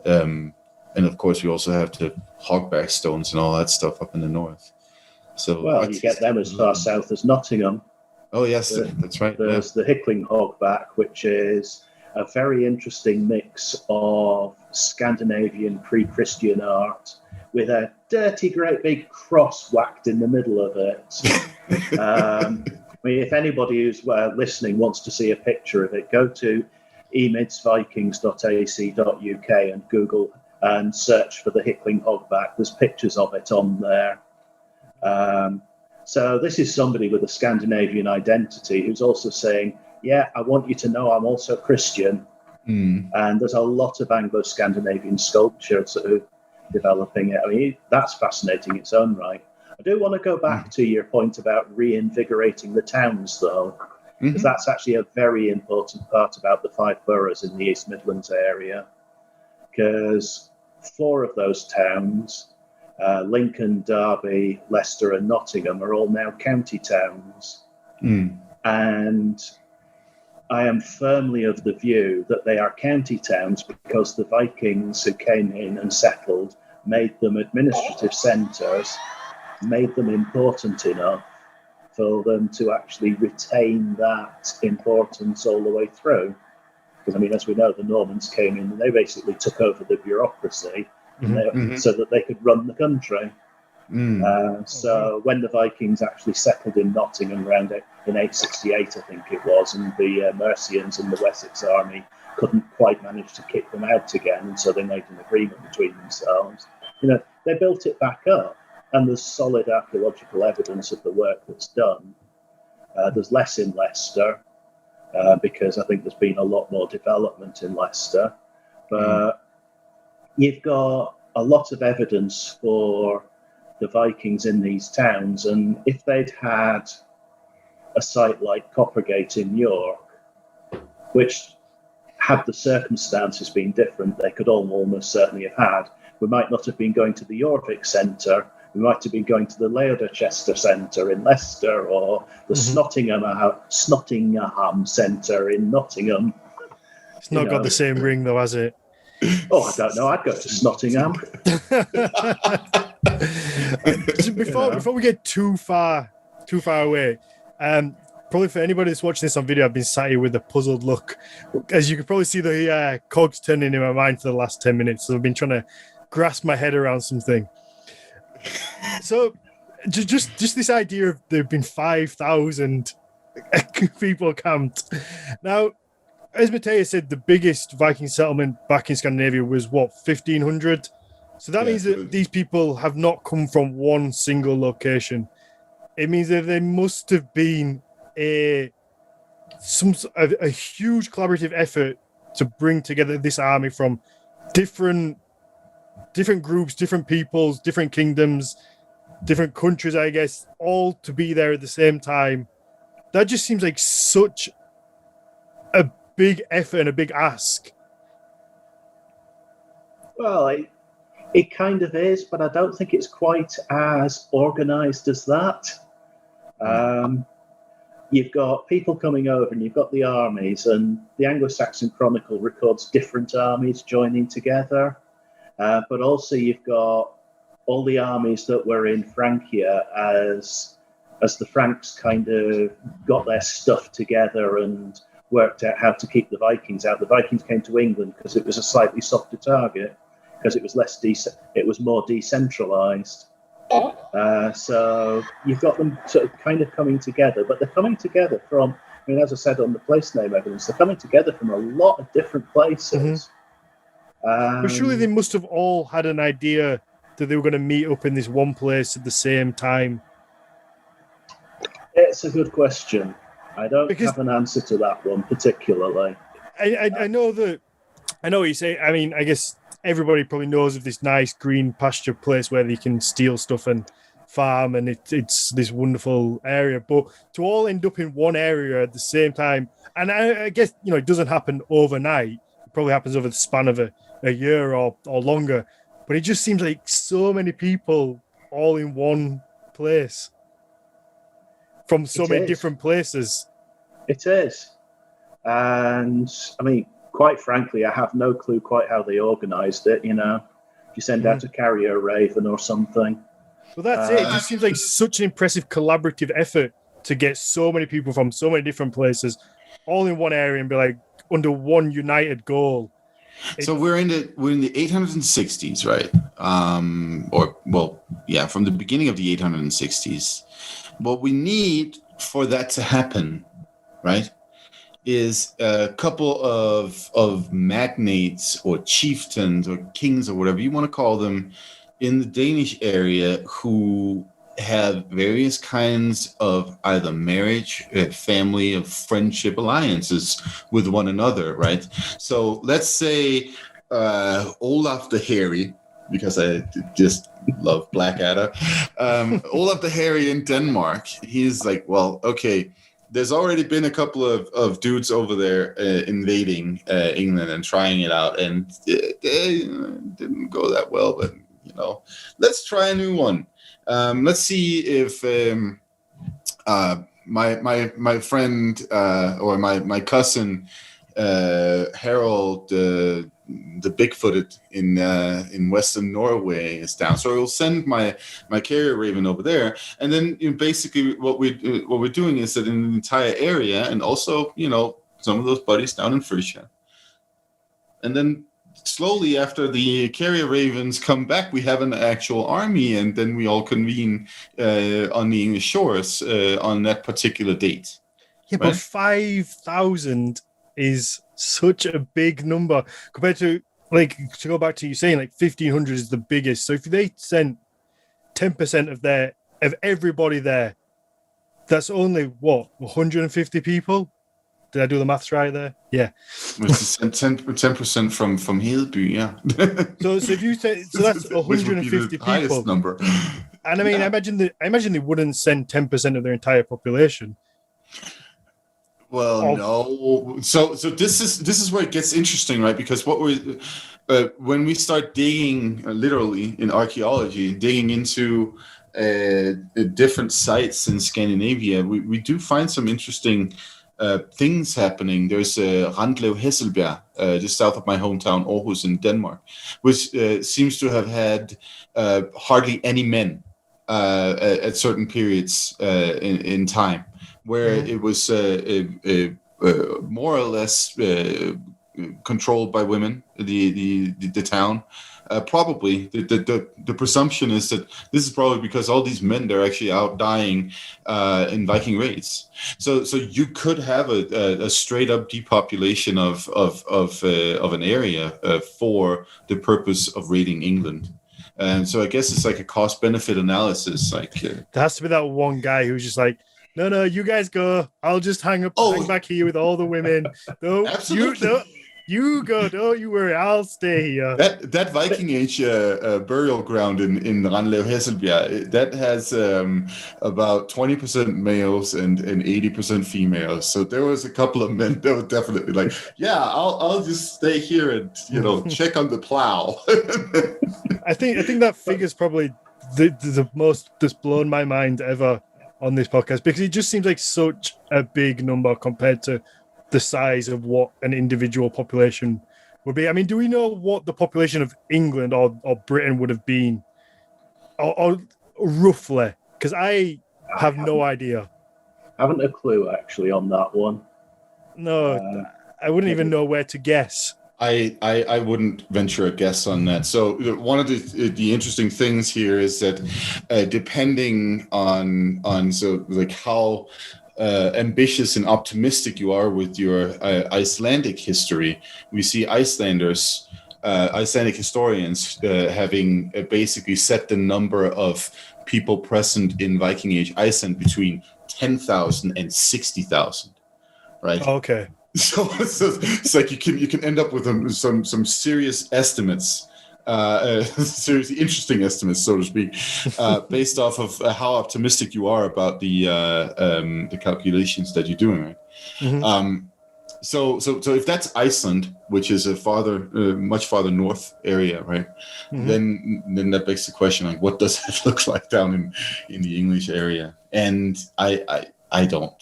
and of course we also have the hogback stones and all that stuff up in the north. So you get them as far south as Nottingham. Oh yes, that's right. There's the Hickling hogback, which is a very interesting mix of Scandinavian pre-Christian art with a dirty, great big cross whacked in the middle of it. I mean, if anybody who's listening wants to see a picture of it, go to emidsvikings.ac.uk and Google and search for the Hickling hogback. There's pictures of it on there. So this is somebody with a Scandinavian identity who's also saying, yeah, I want you to know I'm also Christian. And there's a lot of Anglo-Scandinavian sculpture sort of developing it. I mean, that's fascinating in its own right. I do want to go back to your point about reinvigorating the towns, though, because that's actually a very important part about the 5 boroughs in the East Midlands area, because 4 of those towns, Lincoln, Derby, Leicester and Nottingham, are all now county towns. And I am firmly of the view that they are county towns because the Vikings who came in and settled made them administrative centres, made them important enough for them to actually retain that importance all the way through. Because, I mean, as we know, the Normans came in and they basically took over the bureaucracy so that they could run the country. So when the Vikings actually settled in Nottingham around in 868, I think it was, and the Mercians and the Wessex army couldn't quite manage to kick them out again, and so they made an agreement between themselves. You know, they built it back up, and there's solid archaeological evidence of the work that's done. There's less in Leicester, because I think there's been a lot more development in Leicester, but you've got a lot of evidence for the Vikings in these towns. And if they'd had a site like Coppergate in York, which had the circumstances been different, they could almost certainly have had. We might not have been going to the Jorvik Centre. We might have been going to the Leoderchester Centre in Leicester, or the Snottingham Centre in Nottingham. It's not got the same ring, though, has it? Oh, I don't know. I'd go to Snottingham. Before we get too far away, probably for anybody that's watching this on video, I've been sat here with a puzzled look. As you can probably see, the cogs turning in my mind for the last 10 minutes. So I've been trying to grasp my head around something. So just this idea of there have been 5,000 people camped. Now, as Mathias said, the biggest Viking settlement back in Scandinavia was, 1,500? So that means that these people have not come from one single location. It means that there must have been a huge collaborative effort to bring together this army from different groups, different peoples, different kingdoms, different countries, I guess, all to be there at the same time. That just seems like such a big effort and a big ask. Well, it kind of is, but I don't think it's quite as organised as that. You've got people coming over and you've got the armies, and the Anglo-Saxon Chronicle records different armies joining together. But also you've got all the armies that were in Francia as the Franks kind of got their stuff together and worked out how to keep the Vikings out. The Vikings came to England because it was a slightly softer target, because it was it was more decentralized. So you've got them sort of kind of coming together, but they're coming together from, as I said on the place name evidence, they're coming together from a lot of different places. But surely they must have all had an idea that they were going to meet up in this one place at the same time. It's a good question. I don't have an answer to that one particularly. I know what you say. I mean, I guess everybody probably knows of this nice green pasture place where they can steal stuff and farm, and it's this wonderful area. But to all end up in one area at the same time, and I guess, it doesn't happen overnight. It probably happens over the span of a year or longer. But it just seems like so many people all in one place from so many different places. It is. And I mean, quite frankly, I have no clue quite how they organised it. If you send out a carrier raven or something. Well, that's it. It just seems like such an impressive collaborative effort to get so many people from so many different places all in one area and be like under one united goal. So we're in the 860s, right? From the beginning of the 860s. What we need for that to happen, right, is a couple of magnates or chieftains or kings or whatever you want to call them in the Danish area who have various kinds of either marriage, family, of friendship alliances with one another, right? So let's say Olaf the Hairy, because I just love Blackadder. Olaf the Hairy in Denmark, he's like, well, okay, there's already been a couple of dudes over there invading England and trying it out, and it didn't go that well, but, let's try a new one. Let's see if my friend or my cousin Harold the Bigfooted in Western Norway is down. So I'll send my carrier raven over there, and then basically what we're doing is that in the entire area, and also some of those buddies down in Frisia, and then slowly after the carrier ravens come back, we have an actual army, and then we all convene on the English shores on that particular date. Yeah, right? But 5,000 is such a big number compared to, to go back to you saying 1,500 is the biggest. So if they sent 10% of everybody there, that's only 150 people. Did I do the maths right there? Yeah. 10% from Hedeby, yeah. so if you say, so that's 150 which would be the people. highest number. And I mean, Yeah. I imagine they wouldn't send 10% of their entire population. Well, no. So this is where it gets interesting, right? Because when we start digging, literally in archaeology, digging into different sites in Scandinavia, we do find some interesting things happening. There's Randlev Hesselbjerg, just south of my hometown, Aarhus in Denmark, which seems to have had hardly any men at certain periods in time, where it was more or less controlled by women. The town, probably the presumption is that this is probably because all these men, they're actually out dying in Viking raids. So you could have a straight up depopulation of an area for the purpose of raiding England. And so I guess it's like a cost benefit analysis. Like there has to be that one guy who's just like, no, you guys go. I'll just hang back here with all the women. No, absolutely. You go. Don't you worry. I'll stay here. That Viking Age burial ground in Randlev Hesselbjerg, that has about 20% males and 80% females. So there was a couple of men that were definitely like, yeah, I'll just stay here and check on the plow. I think that figure's probably the most that's blown my mind ever on this podcast, because it just seems like such a big number compared to the size of what an individual population would be. I mean, do we know what the population of England or Britain would have been, or roughly? Because I have no idea. I haven't a clue actually on that one. No, I wouldn't even know where to guess. I wouldn't venture a guess on that. So one of the interesting things here is that depending on so like how ambitious and optimistic you are with your Icelandic history, we see Icelandic historians having basically set the number of people present in Viking Age Iceland between 10,000 and 60,000, right? Okay. So it's like you can end up with some serious estimates, seriously interesting estimates, so to speak, based off of how optimistic you are about the calculations that you're doing, right? Mm-hmm. So if that's Iceland, which is a much farther north area, right? Mm-hmm. Then that begs the question, like, what does it look like down in the English area? And I don't.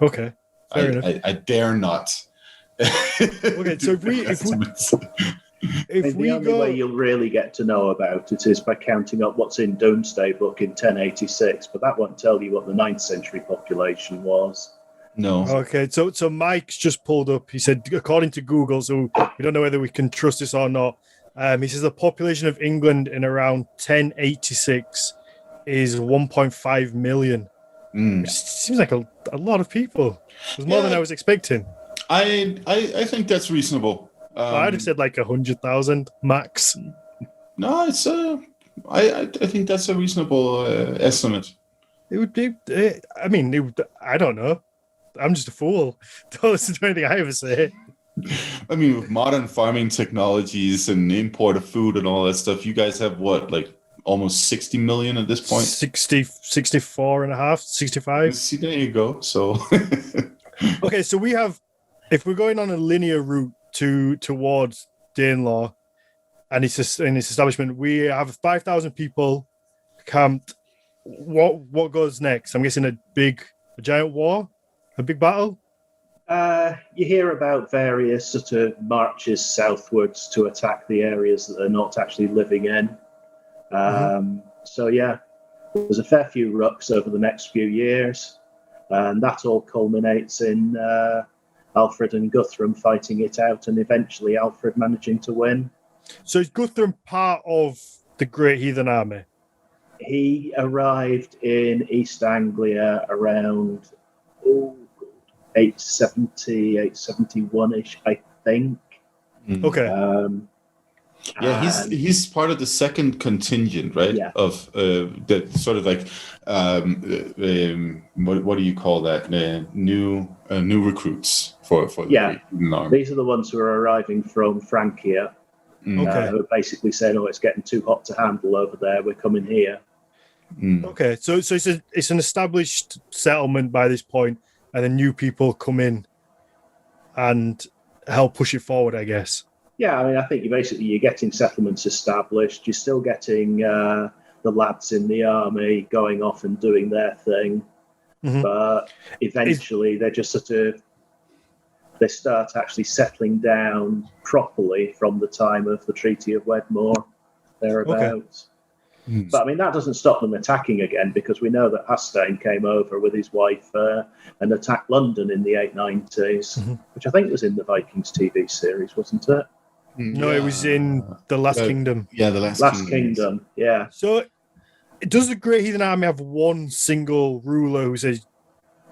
Okay. Fair enough. I dare not. Okay, so if the only way you'll really get to know about it is by counting up what's in Domesday Book in 1086, but that won't tell you what the 9th century population was. No. Okay, so Mike's just pulled up. He said, according to Google, so we don't know whether we can trust this or not. He says the population of England in around 1086 is 1.5 million. Which seems like a lot of people. It was more than I was expecting. I think that's reasonable. I'd have said like 100,000 max. No, it's I think that's a reasonable estimate. It would be. I don't know. I'm just a fool. Don't listen to anything I ever say. I mean, with modern farming technologies and import of food and all that stuff, you guys have what, like almost 60 million at this point? 64 and a half, 65. See, there you go. So okay, so we have, if we're going on a linear route towards Danelaw and its establishment, we have 5,000 people camped. What goes next? I'm guessing a giant war, a big battle. You hear about various sort of marches southwards to attack the areas that they're not actually living in. So yeah, there's a fair few rucks over the next few years, and that all culminates in Alfred and Guthrum fighting it out, and eventually Alfred managing to win. So is Guthrum part of the Great Heathen Army? He arrived in East Anglia around 870, 871-ish, I think. Okay. Yeah, he's part of the second contingent, right? Yeah. Of that sort of like what do you call that? New recruits for the Great Heathen Army. These are the ones who are arriving from Francia. Okay. Who are basically saying, "Oh, it's getting too hot to handle over there. We're coming here." Okay, so it's an established settlement by this point, and then new people come in and help push it forward, I guess. Yeah, I mean, I think you're getting settlements established. You're still getting the lads in the army going off and doing their thing, but eventually they start actually settling down properly from the time of the Treaty of Wedmore, thereabouts. Okay. But I mean, that doesn't stop them attacking again, because we know that Hastein came over with his wife and attacked London in the 890s, which I think was in the Vikings TV series, wasn't it? No, it was in The Last Kingdom. Yeah, The Last Kingdom, yeah. So does the Great Heathen Army have one single ruler who says,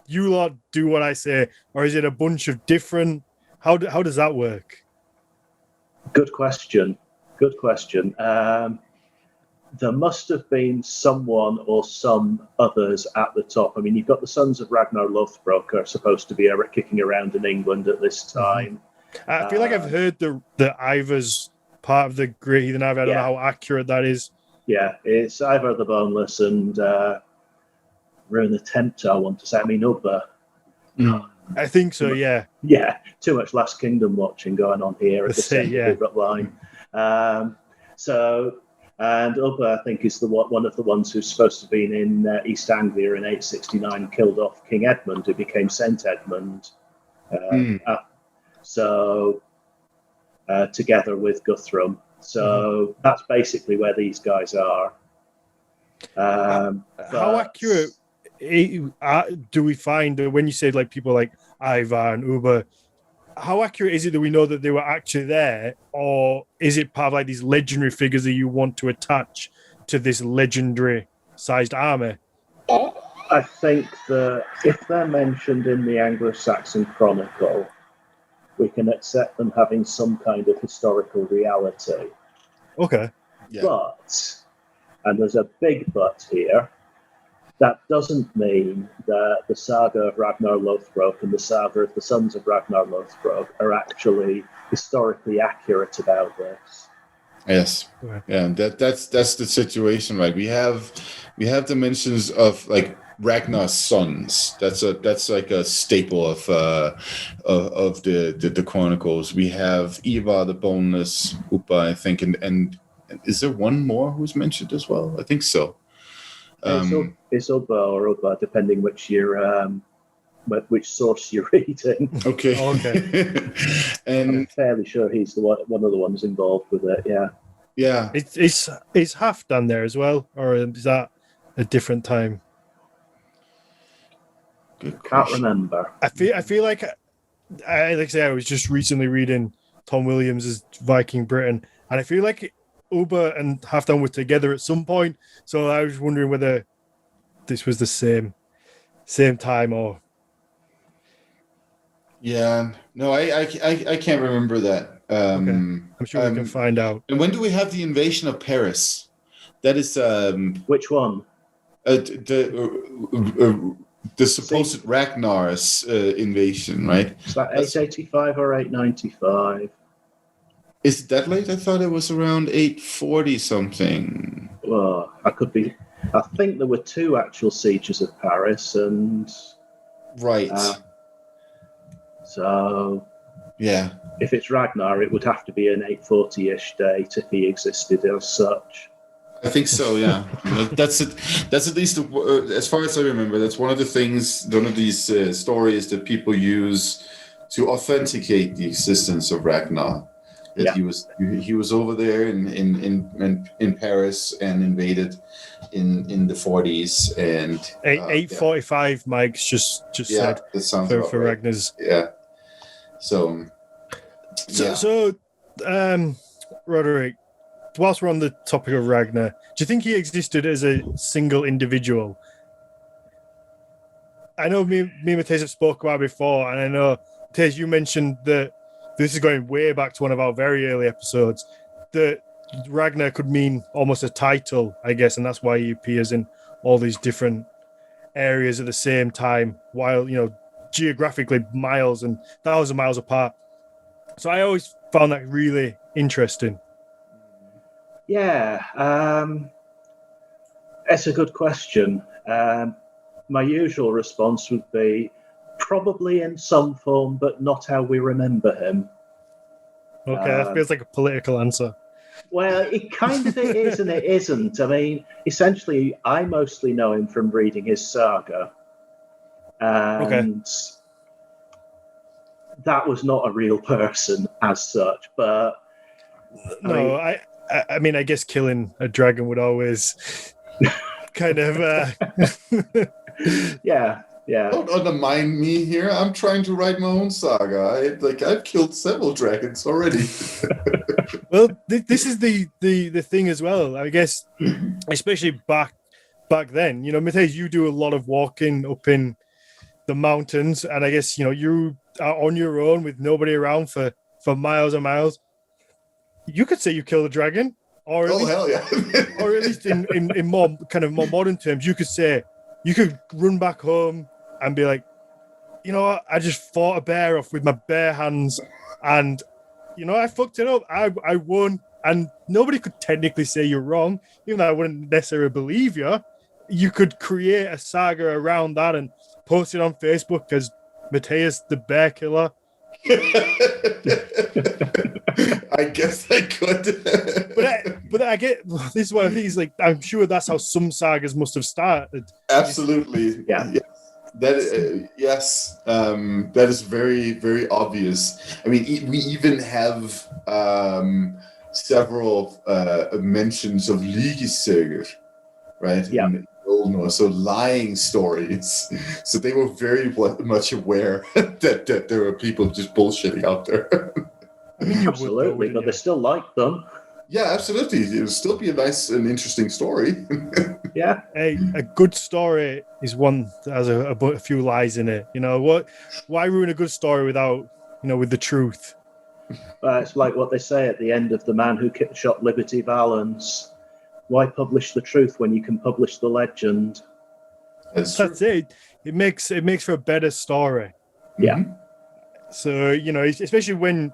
you lot do what I say, or is it a bunch of different? How does that work? Good question. There must have been someone or some others at the top. I mean, you've got the sons of Ragnar Lothbrok are supposed to be kicking around in England at this time. I feel like I've heard the Ivors part of the Great Heathen Army. I don't know how accurate that is. Yeah, it's Ivor the Boneless and Ruin the Tempter, I want to say. I mean, Ubba. I think so, yeah. Yeah, too much Last Kingdom watching going on here at the same pivot line. And Ubba, I think, is one of the ones who's supposed to have been in East Anglia in 869, killed off King Edmund, who became Saint Edmund. Together with Guthrum. So that's basically where these guys are. How accurate do we find when you say like people like Ivar and Uber? How accurate is it that we know that they were actually there, or is it part of like these legendary figures that you want to attach to this legendary sized army? I think that if they're mentioned in the Anglo-Saxon Chronicle, we can accept them having some kind of historical reality. Okay. Yeah. But, and there's a big but here, that doesn't mean that the saga of Ragnar Lothbrok and the saga of the sons of Ragnar Lothbrok are actually historically accurate about this. Yes. Okay. Yeah, that's the situation, right? We have the mentions of like Ragnar's sons. That's like a staple of the chronicles. We have Ivar the Boneless, Upa, I think, and is there one more who's mentioned as well? I think so. It's Ubba or Ubba, depending which source you're reading. Okay. And I'm fairly sure he's one of the ones involved with it. Yeah. Yeah. It's half done there as well, or is that a different time? Can't remember. I feel like I was just recently reading Tom Williams' Viking Britain, and I feel like Uber and Halfdan were together at some point. So I was wondering whether this was the same time or. Yeah. No, I can't remember that. Okay. I'm sure we can find out. And when do we have the invasion of Paris? That is which one? The supposed Ragnar's invasion, right? Is that 885 or 895? Is it that late? I thought it was around 840 something. Well, I could be. I think there were two actual sieges of Paris, and right. So yeah, if it's Ragnar, it would have to be an 840-ish date if he existed as such. I think so, yeah. That's it. That's at least, as far as I remember, that's one of the things, one of these stories that people use to authenticate the existence of Ragnar. That he was over there in Paris and invaded in the 40s and 845. Yeah. Mike's just said that sounds for right. Ragnar's. Yeah. So Roderick, whilst we're on the topic of Ragnar, do you think he existed as a single individual? I know me and Mathias have spoke about it before, and I know, Mathias, you mentioned that this is going way back to one of our very early episodes, that Ragnar could mean almost a title, I guess, and that's why he appears in all these different areas at the same time, while, geographically miles and thousands of miles apart. So I always found that really interesting. Yeah. It's a good question. My usual response would be probably in some form, but not how we remember him. Okay, that feels like a political answer. Well, it kind of is and it isn't. I mean, essentially, I mostly know him from reading his saga. And that was not a real person as such, but... I mean, I guess killing a dragon would always kind of... Yeah. Don't undermine me here. I'm trying to write my own saga. I've killed several dragons already. Well, this is the thing as well. I guess, especially back then. Matthias, you do a lot of walking up in the mountains, and I guess you are on your own with nobody around for miles and miles. You could say you killed a dragon, or hell yeah! or at least in more modern terms, you could run back home and be like, you know what, I just fought a bear off with my bare hands, and I fucked it up. I won, and nobody could technically say you're wrong, even though I wouldn't necessarily believe you. You could create a saga around that and post it on Facebook as Matthias the Bear Killer. I guess I could. but I get this is one of these. Like, I'm sure that's how some sagas must have started. Absolutely, yeah. Yes, that is very, very obvious. I mean, we even have several mentions of Lygesöger, right? Yeah. In Old Norse, so lying stories. So they were very much aware that there were people just bullshitting out there. I mean, absolutely, but they still like them. Yeah, absolutely. It would still be a nice and interesting story. Yeah. A good story is one that has a few lies in it. Why ruin a good story without, with the truth? It's like what they say at the end of The Man Who Shot Liberty Valance. Why publish the truth when you can publish the legend? That's it. It makes for a better story. Yeah. So, especially when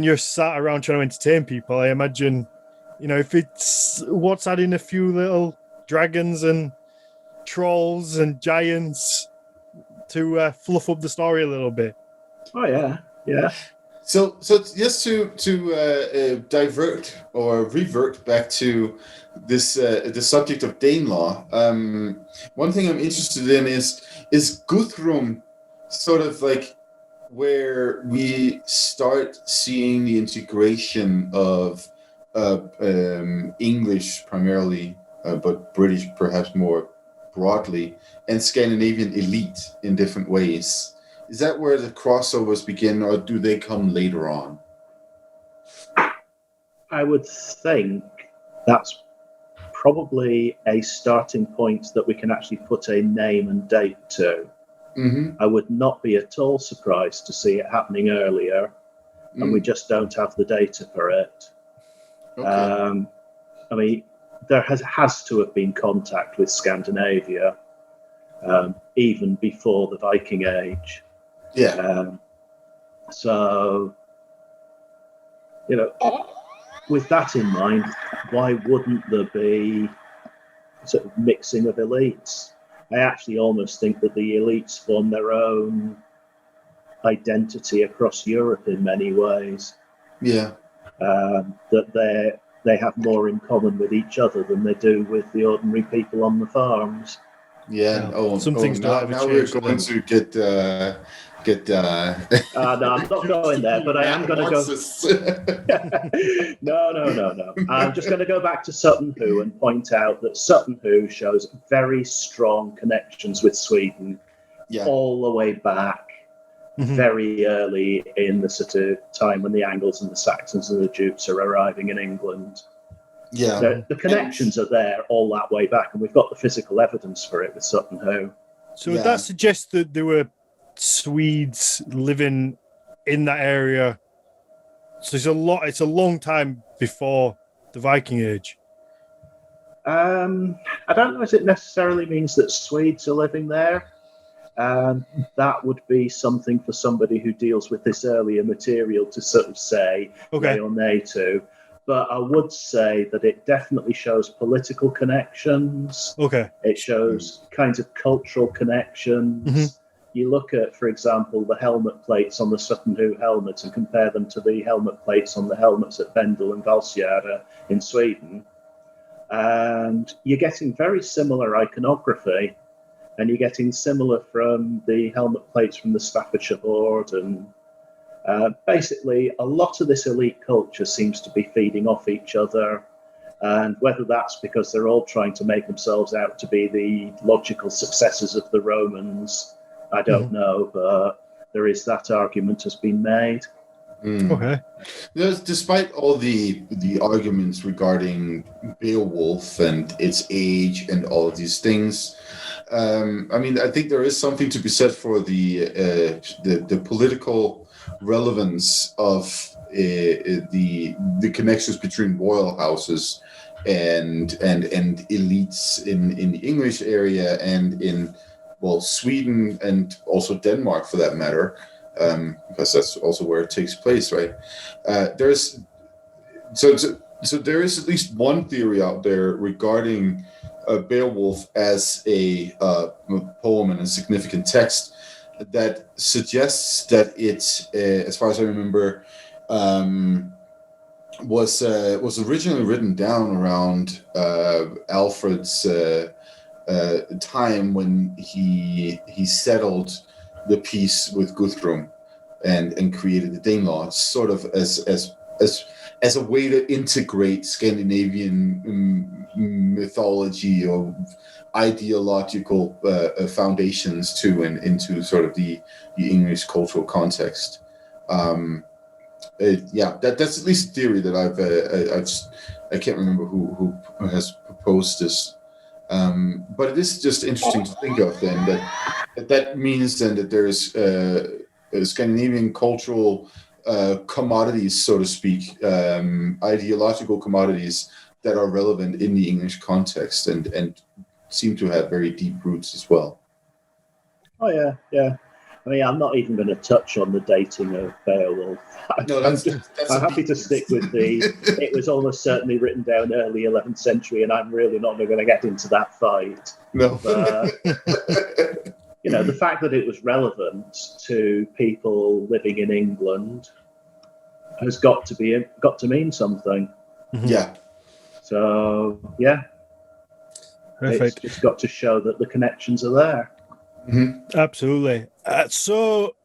you're sat around trying to entertain people, I imagine, if it's what's adding a few little dragons and trolls and giants to fluff up the story a little bit. Oh yeah. So just to divert or revert back to this the subject of Danelaw, one thing I'm interested in is Guthrum sort of like where we start seeing the integration of English primarily, but British perhaps more broadly, and Scandinavian elite in different ways. Is that where the crossovers begin, or do they come later on? I would think that's probably a starting point that we can actually put a name and date to. Mm-hmm. I would not be at all surprised to see it happening earlier, and we just don't have the data for it. Okay. I mean, there has to have been contact with Scandinavia even before the Viking Age. Yeah. So, with that in mind, why wouldn't there be sort of mixing of elites? I actually almost think that the elites form their own identity across Europe in many ways. Yeah. That they have more in common with each other than they do with the ordinary people on the farms. Yeah. Some things now we're going to get. No, I'm not going there, but I am going to go. No. I'm just going to go back to Sutton Hoo and point out that Sutton Hoo shows very strong connections with Sweden, all the way back, very early in the sort of time when the Angles and the Saxons and the Jutes are arriving in England. Yeah, the connections are there all that way back, and we've got the physical evidence for it with Sutton Hoo. So that suggests that there were Swedes living in that area. So it's a long time before the Viking Age. I don't know if it necessarily means that Swedes are living there. That would be something for somebody who deals with this earlier material to sort of say yay or nay to. But I would say that it definitely shows political connections. Okay. It shows kinds of cultural connections. Mhm. You look at, for example, the helmet plates on the Sutton Hoo helmets and compare them to the helmet plates on the helmets at Vendel and Valsjärde in Sweden. And you're getting very similar iconography, and you're getting similar from the helmet plates from the Staffordshire Horde. And basically, a lot of this elite culture seems to be feeding off each other. And whether that's because they're all trying to make themselves out to be the logical successors of the Romans, I don't know, but there is that argument has been made. Okay. Despite all the arguments regarding Beowulf and its age and all of these things, I think there is something to be said for the political relevance of the connections between royal houses and elites in the English area and in Sweden and also Denmark for that matter. Because that's also where it takes place, right? There is at least one theory out there regarding Beowulf as a poem and a significant text that suggests that it, as far as I remember, was originally written down around Alfred's time when he settled the peace with Guthrum and created the Danelaw, sort of as a way to integrate Scandinavian mythology or ideological foundations too, and into sort of the English cultural context. That's at least a theory that I can't remember who has proposed this. But it is just interesting to think of then that means then that there's Scandinavian cultural commodities, so to speak, ideological commodities that are relevant in the English context and seem to have very deep roots as well. Oh yeah. I mean, I'm not even going to touch on the dating of Beowulf. I'm happy to stick with it was almost certainly written down early 11th century, and I'm really not going to get into that fight. No. But, the fact that it was relevant to people living in England has got to mean something. Yeah. So, yeah. Perfect. It's got to show that the connections are there. Mm-hmm. Absolutely. So,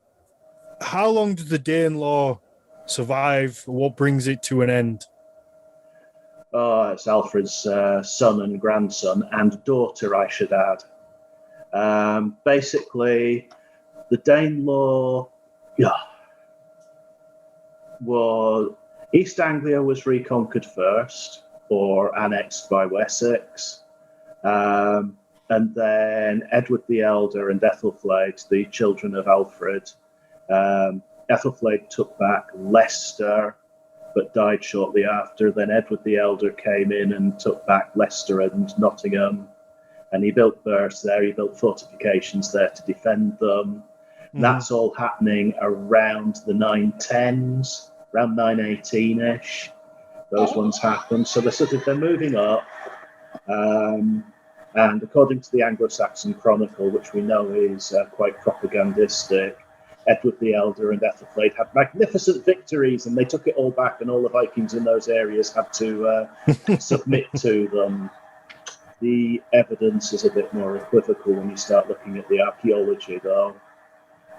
how long did the Danelaw survive? What brings it to an end? Oh, it's Alfred's son and grandson and daughter, I should add. Basically, the Danelaw, East Anglia was reconquered first or annexed by Wessex. And then Edward the Elder and Ethelflaed, the children of Alfred. Ethelflaed took back Leicester, but died shortly after. Then Edward the Elder came in and took back Leicester and Nottingham. And he built burhs there. He built fortifications there to defend them. That's all happening around the 910s, around 918-ish. Those ones happened. So they're moving up. And according to the Anglo-Saxon Chronicle, which we know is quite propagandistic, Edward the Elder and Ethelflaed had magnificent victories, and they took it all back, and all the Vikings in those areas had to submit to them. The evidence is a bit more equivocal when you start looking at the archaeology, though,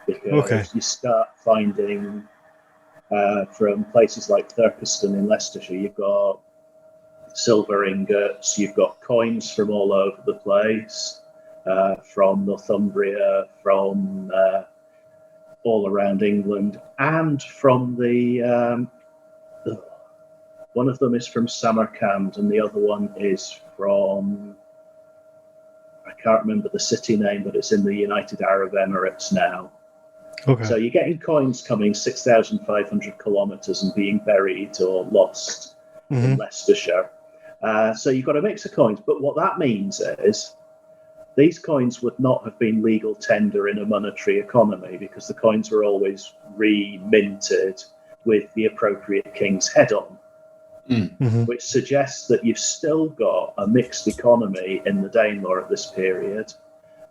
because you start finding from places like Thurkeston in Leicestershire, you've got silver ingots, you've got coins from all over the place, from Northumbria, from all around England, and from the one of them is from Samarkand, and the other one is from, I can't remember the city name, but it's in the United Arab Emirates now. Okay. So you're getting coins coming 6,500 kilometres and being buried or lost in Leicestershire. So you've got a mix of coins, but what that means is these coins would not have been legal tender in a monetary economy because the coins were always re-minted with the appropriate king's head on. which suggests that you've still got a mixed economy in the Danelaw at this period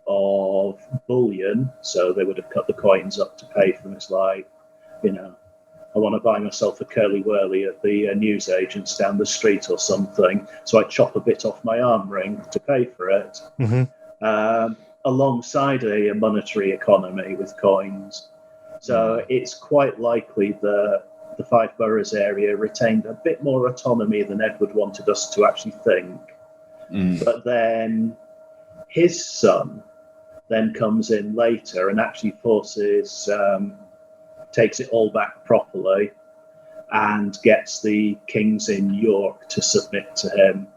of bullion. So they would have cut the coins up to pay for them. It's like, I want to buy myself a curly whirly at the newsagents down the street or something. So I chop a bit off my arm ring to pay for it. Alongside a monetary economy with coins. So it's quite likely that the Five Boroughs area retained a bit more autonomy than Edward wanted us to actually think. But then his son then comes in later and actually takes it all back properly and gets the kings in York to submit to him.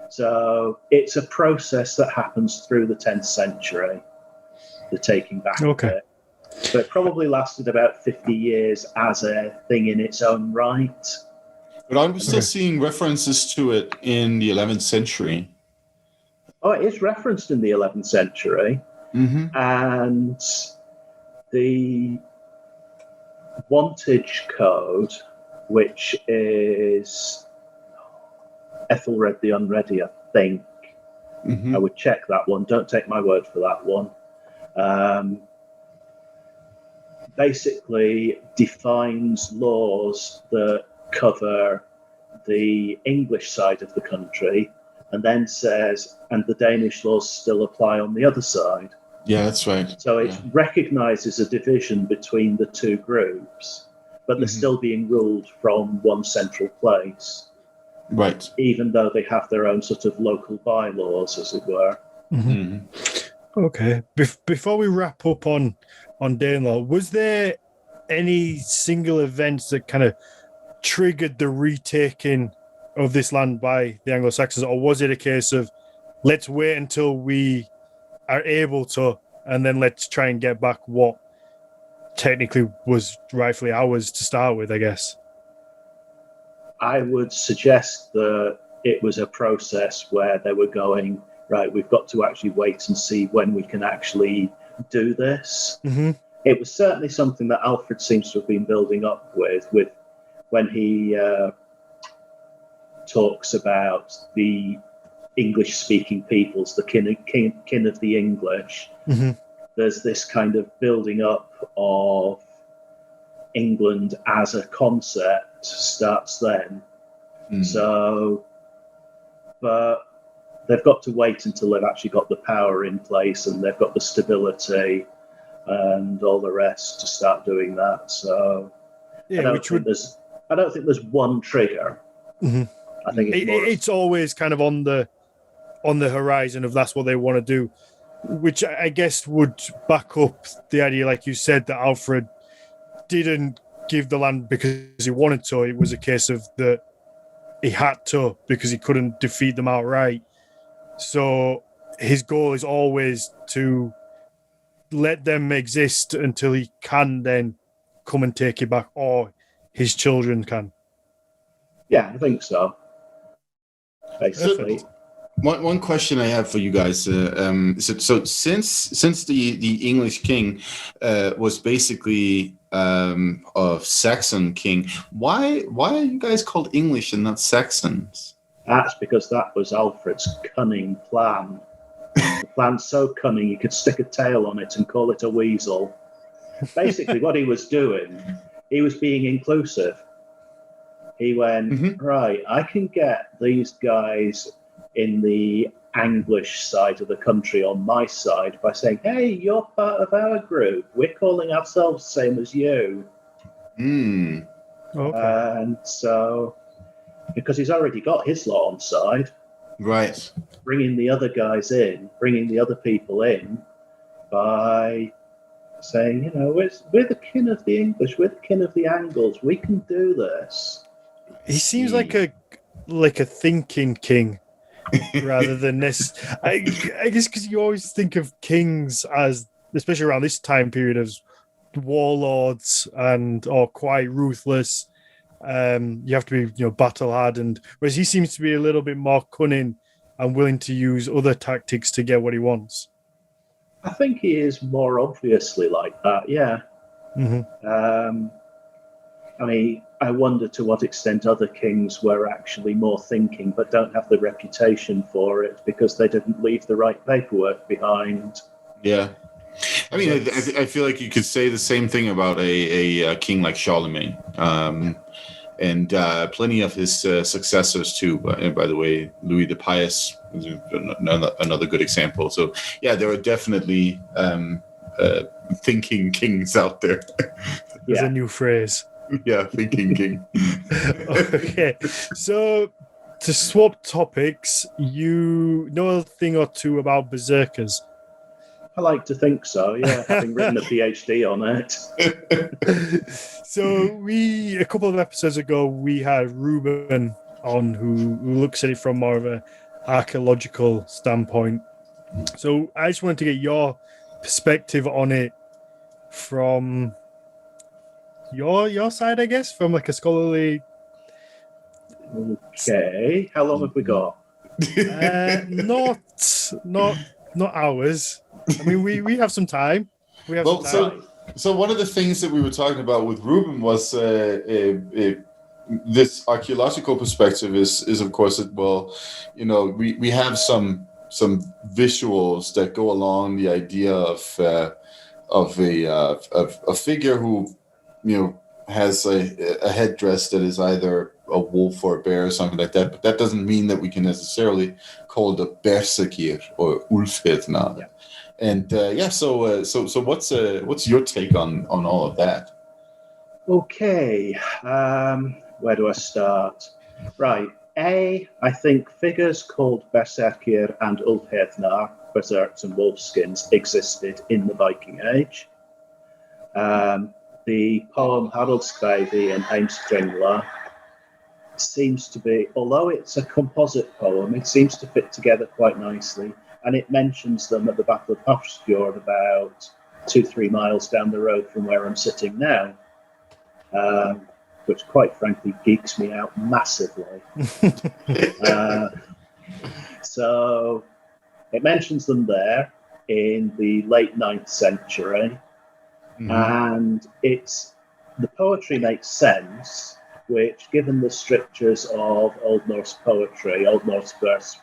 So it's a process that happens through the 10th century, the taking back of it. But it probably lasted about 50 years as a thing in its own right. But I'm still seeing references to it in the 11th century. Oh, it is referenced in the 11th century. And the Wantage Code, which is Ethelred the Unready, I think. I would check that one. Don't take my word for that one. Basically defines laws that cover the English side of the country and then says, and the Danish laws still apply on the other side. Yeah, that's right. So it recognizes a division between the two groups, but they're still being ruled from one central place. Right. Even though they have their own sort of local bylaws, as it were. Okay. Before we wrap up on Danelaw, was there any single events that kind of triggered the retaking of this land by the Anglo-Saxons, or was it a case of let's wait until we are able to, and then let's try and get back what technically was rightfully ours to start with, I guess? I would suggest that it was a process where they were going, right, we've got to actually wait and see when we can actually do this. It was certainly something that Alfred seems to have been building up with when he talks about the English-speaking peoples, the kin of the English. There's this kind of building up of England as a concept starts then. So, but they've got to wait until they've actually got the power in place and they've got the stability and all the rest to start doing that. So, I don't think there's one trigger. I think it's always kind of on the horizon of that's what they want to do, which I guess would back up the idea, like you said, that Alfred didn't give the land because he wanted to. It was a case of that he had to because he couldn't defeat them outright. So his goal is always to let them exist until he can then come and take it back, or his children can. Yeah, I think so. Basically. One question I have for you guys. So since the English king was basically a Saxon king, why are you guys called English and not Saxons? That's because that was Alfred's cunning plan. The plan's so cunning you could stick a tail on it and call it a weasel. Basically, what he was doing, he was being inclusive. He went, right, I can get these guys in the Anglish side of the country on my side by saying, hey, you're part of our group. We're calling ourselves the same as you. Okay. And so, because he's already got his lot on side, right, bringing the other guys in, bringing the other people in by saying, we're the kin of the English, we're the kin of the Angles, we can do this. He seems like a thinking king rather than this. I guess because you always think of kings as, especially around this time period, as warlords or quite ruthless. You have to be, battle hardened. Whereas he seems to be a little bit more cunning and willing to use other tactics to get what he wants. I think he is more obviously like that. Yeah. I mean, I wonder to what extent other kings were actually more thinking, but don't have the reputation for it because they didn't leave the right paperwork behind. Yeah. I mean, I feel like you could say the same thing about a king like Charlemagne, and plenty of his successors too. By the way, Louis the Pious is another good example. So yeah, there are definitely thinking kings out there. There's a new phrase. Yeah, thinking king. Okay, so to swap topics, you know a thing or two about berserkers. I like to think so, yeah, having written a PhD on it. So a couple of episodes ago, we had Ruben on who looks at it from more of an archaeological standpoint. So I just wanted to get your perspective on it from your side, I guess, from like a scholarly. Okay, how long have we got? Not hours. I mean, we have some time. We have some time. So one of the things that we were talking about with Ruben was this archaeological perspective is of course we have some visuals that go along the idea of a figure who has a headdress that is either a wolf or a bear or something like that, but that doesn't mean that we can necessarily call it a berserkir or ulfhednar. Yeah. And so what's your take on all of that? Okay, where do I start? Right, I think figures called berserkir and ulfhednar, berserks and wolfskins, existed in the Viking Age. The poem Haraldskvæði and Heimskringla seems to be, although it's a composite poem, it seems to fit together quite nicely, and it mentions them at the Battle of Hafrsfjord about 2-3 miles down the road from where I'm sitting now, which quite frankly geeks me out massively. So it mentions them there in the late 9th century. Mm-hmm. And the poetry makes sense, which, given the strictures of Old Norse poetry, Old Norse verse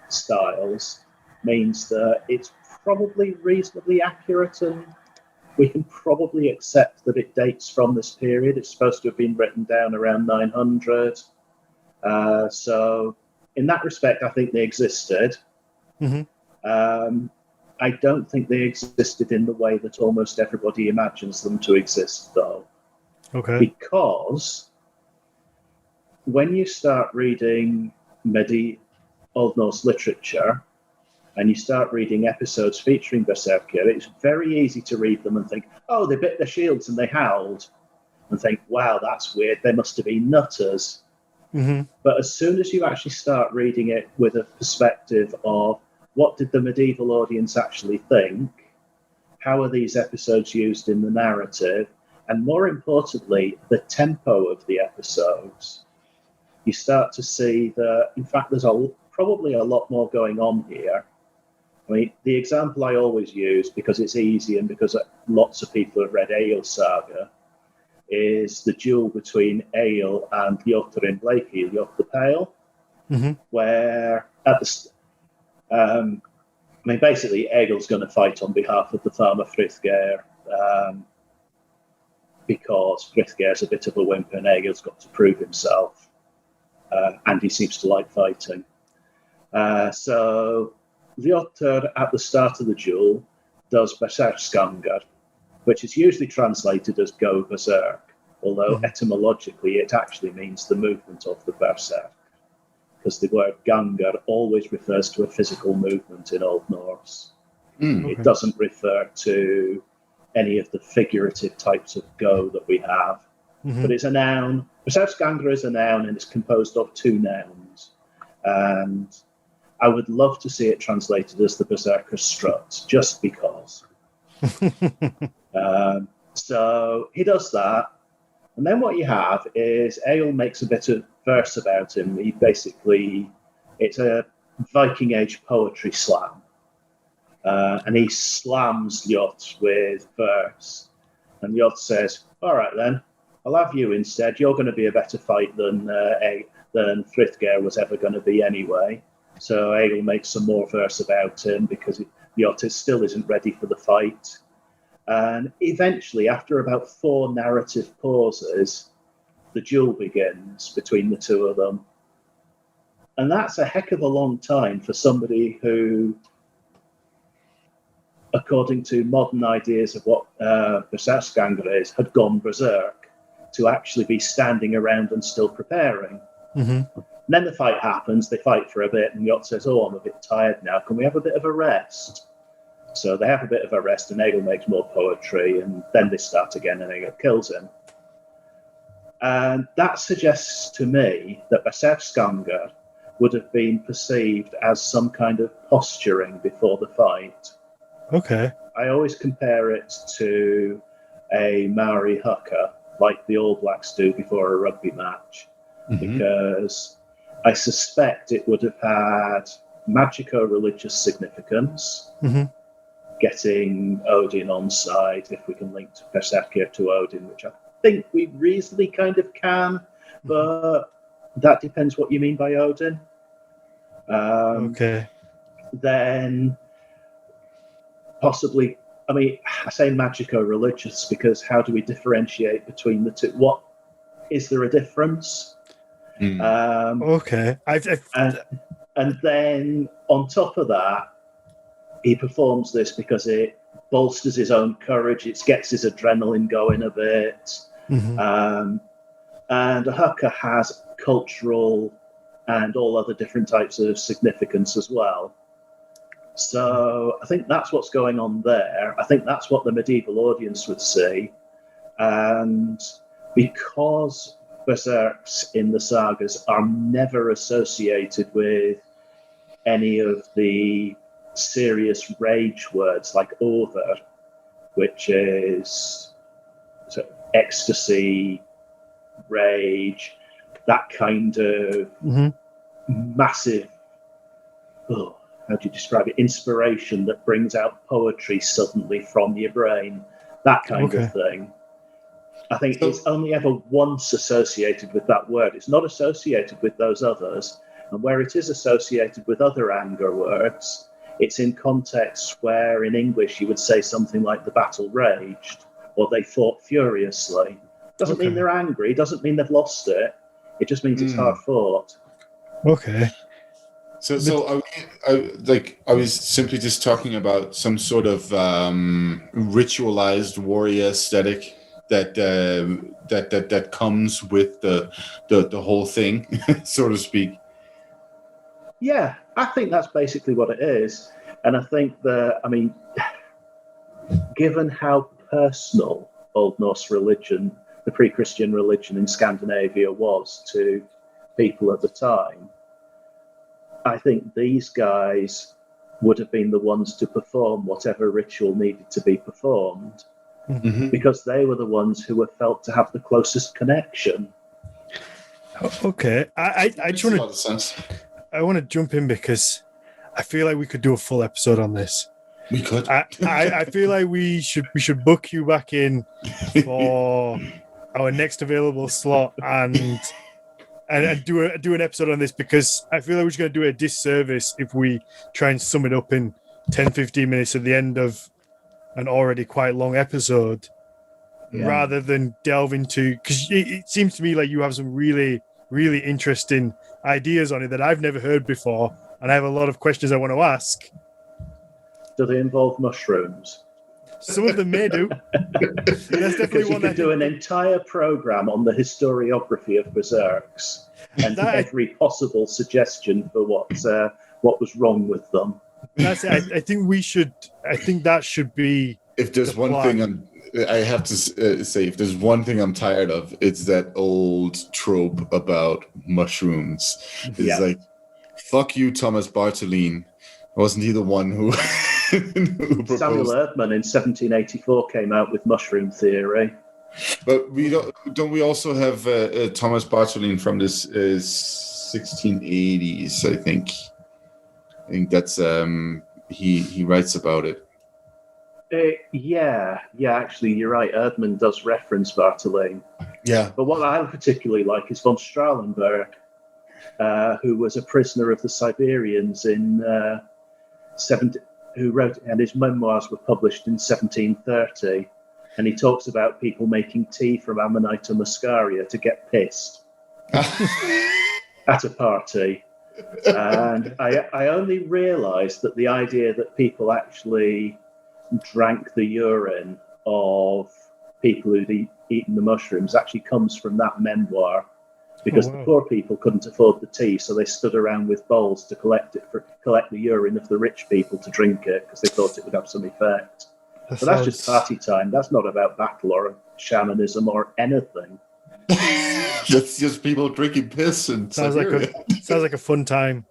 styles, means that it's probably reasonably accurate, and we can probably accept that it dates from this period. It's supposed to have been written down around 900. So in that respect, I think they existed. Mm-hmm. I don't think they existed in the way that almost everybody imagines them to exist, though. Okay. Because when you start reading Old Norse literature and you start reading episodes featuring berserkir, it's very easy to read them and think, oh, they bit their shields and they howled, and think, wow, that's weird. They must have been nutters. Mm-hmm. But as soon as you actually start reading it with a perspective of what did the medieval audience actually think, how are these episodes used in the narrative, and more importantly, the tempo of the episodes, you start to see that, in fact, there's probably a lot more going on here. I mean, the example I always use, because it's easy and because lots of people have read Egil's saga, is the duel between Egil and Ljótur in Blakey, Ljót the Pale, mm-hmm. where at the basically Egil's going to fight on behalf of the farmer Frithgeir, because Frithgeir's a bit of a wimp and Egil's got to prove himself, and he seems to like fighting. So Ljótur, at the start of the duel, does Berserksgangar, which is usually translated as go berserk, although etymologically it actually means the movement of the berserk, because the word gangar always refers to a physical movement in Old Norse. It doesn't refer to any of the figurative types of go that we have, but it's a noun. Berserksgangar is a noun, and it's composed of 2 nouns. And I would love to see it translated as the Berserker Strut, just because. So he does that. And then what you have is Egil makes a bit of verse about him. It's a Viking Age poetry slam. And he slams Ljót with verse. And Ljót says, all right then, I'll have you instead. You're going to be a better fight than Frithger was ever going to be anyway. So Egil makes some more verse about him because Jota still isn't ready for the fight. And eventually, after about 4 narrative pauses, the duel begins between the two of them. And that's a heck of a long time for somebody who, according to modern ideas of what Berserksganger is, had gone berserk, to actually be standing around and still preparing. Mm-hmm. And then the fight happens, they fight for a bit, and Jot says, "Oh, I'm a bit tired now. Can we have a bit of a rest?" So they have a bit of a rest, and Egil makes more poetry, and then they start again, and Egil kills him. And that suggests to me that Berserksganger would have been perceived as some kind of posturing before the fight. Okay. I always compare it to a Maori haka, like the All Blacks do before a rugby match, because I suspect it would have had magico-religious significance, getting Odin on side, if we can link Berserkir to Odin, which I think we reasonably kind of can, but that depends what you mean by Odin. Okay. Then possibly, I mean, I say magico-religious because how do we differentiate between the two? What is there a difference? Okay. And then on top of that, he performs this because it bolsters his own courage. It gets his adrenaline going a bit. And a haka has cultural and all other different types of significance as well. So I think that's what's going on there. I think that's what the medieval audience would see. And because berserks in the sagas are never associated with any of the serious rage words like over, which is sort of ecstasy, rage, that kind of massive, how do you describe it, inspiration that brings out poetry suddenly from your brain, that kind of thing. I think it's only ever once associated with that word. It's not associated with those others. And where it is associated with other anger words, it's in contexts where in English you would say something like the battle raged or they fought furiously. Doesn't mean they're angry, doesn't mean they've lost it. It just means it's hard fought. Okay. So I was simply just talking about some sort of ritualized warrior aesthetic that comes with the whole thing, so to speak. Yeah, I think that's basically what it is. And I think that, I mean, given how personal Old Norse religion, the pre-Christian religion in Scandinavia was to people at the time, I think these guys would have been the ones to perform whatever ritual needed to be performed, because they were the ones who were felt to have the closest connection. Okay. I just want a lot of sense. I want to jump in because I feel like we could do a full episode on this. We could. I feel like we should book you back in for our next available slot and do an episode on this, because I feel like we're just going to do a disservice if we try and sum it up in 10-15 minutes at the end of an already quite long episode, rather than delve into, because it seems to me like you have some really, really interesting ideas on it that I've never heard before, and I have a lot of questions I want to ask. Do they involve mushrooms? Some of them may do. That's definitely because you one could do an entire program on the historiography of berserks and every possible suggestion for what was wrong with them. That's it. I think we should. I think that should be. If there's one thing I have to say, if there's one thing I'm tired of, it's that old trope about mushrooms. It's like, fuck you, Thomas Bartholin. Wasn't he the one who proposed? Samuel Erdmann in 1784 came out with mushroom theory. But don't we also have Thomas Bartholin from this 1680s? I think that's he writes about it. Yeah, actually, you're right. Erdmann does reference Bartholin. Yeah. But what I particularly like is von Strahlenberg, who was a prisoner of the Siberians who wrote, and his memoirs were published in 1730. And he talks about people making tea from Amanita muscaria to get pissed at a party. And I only realised that the idea that people actually drank the urine of people who'd eaten the mushrooms actually comes from that memoir, because the poor people couldn't afford the tea, so they stood around with bowls to collect the urine of the rich people to drink it, because they thought it would have some effect. But that's just party time. That's not about battle or shamanism or anything. That's just people drinking piss and sounds like a fun time.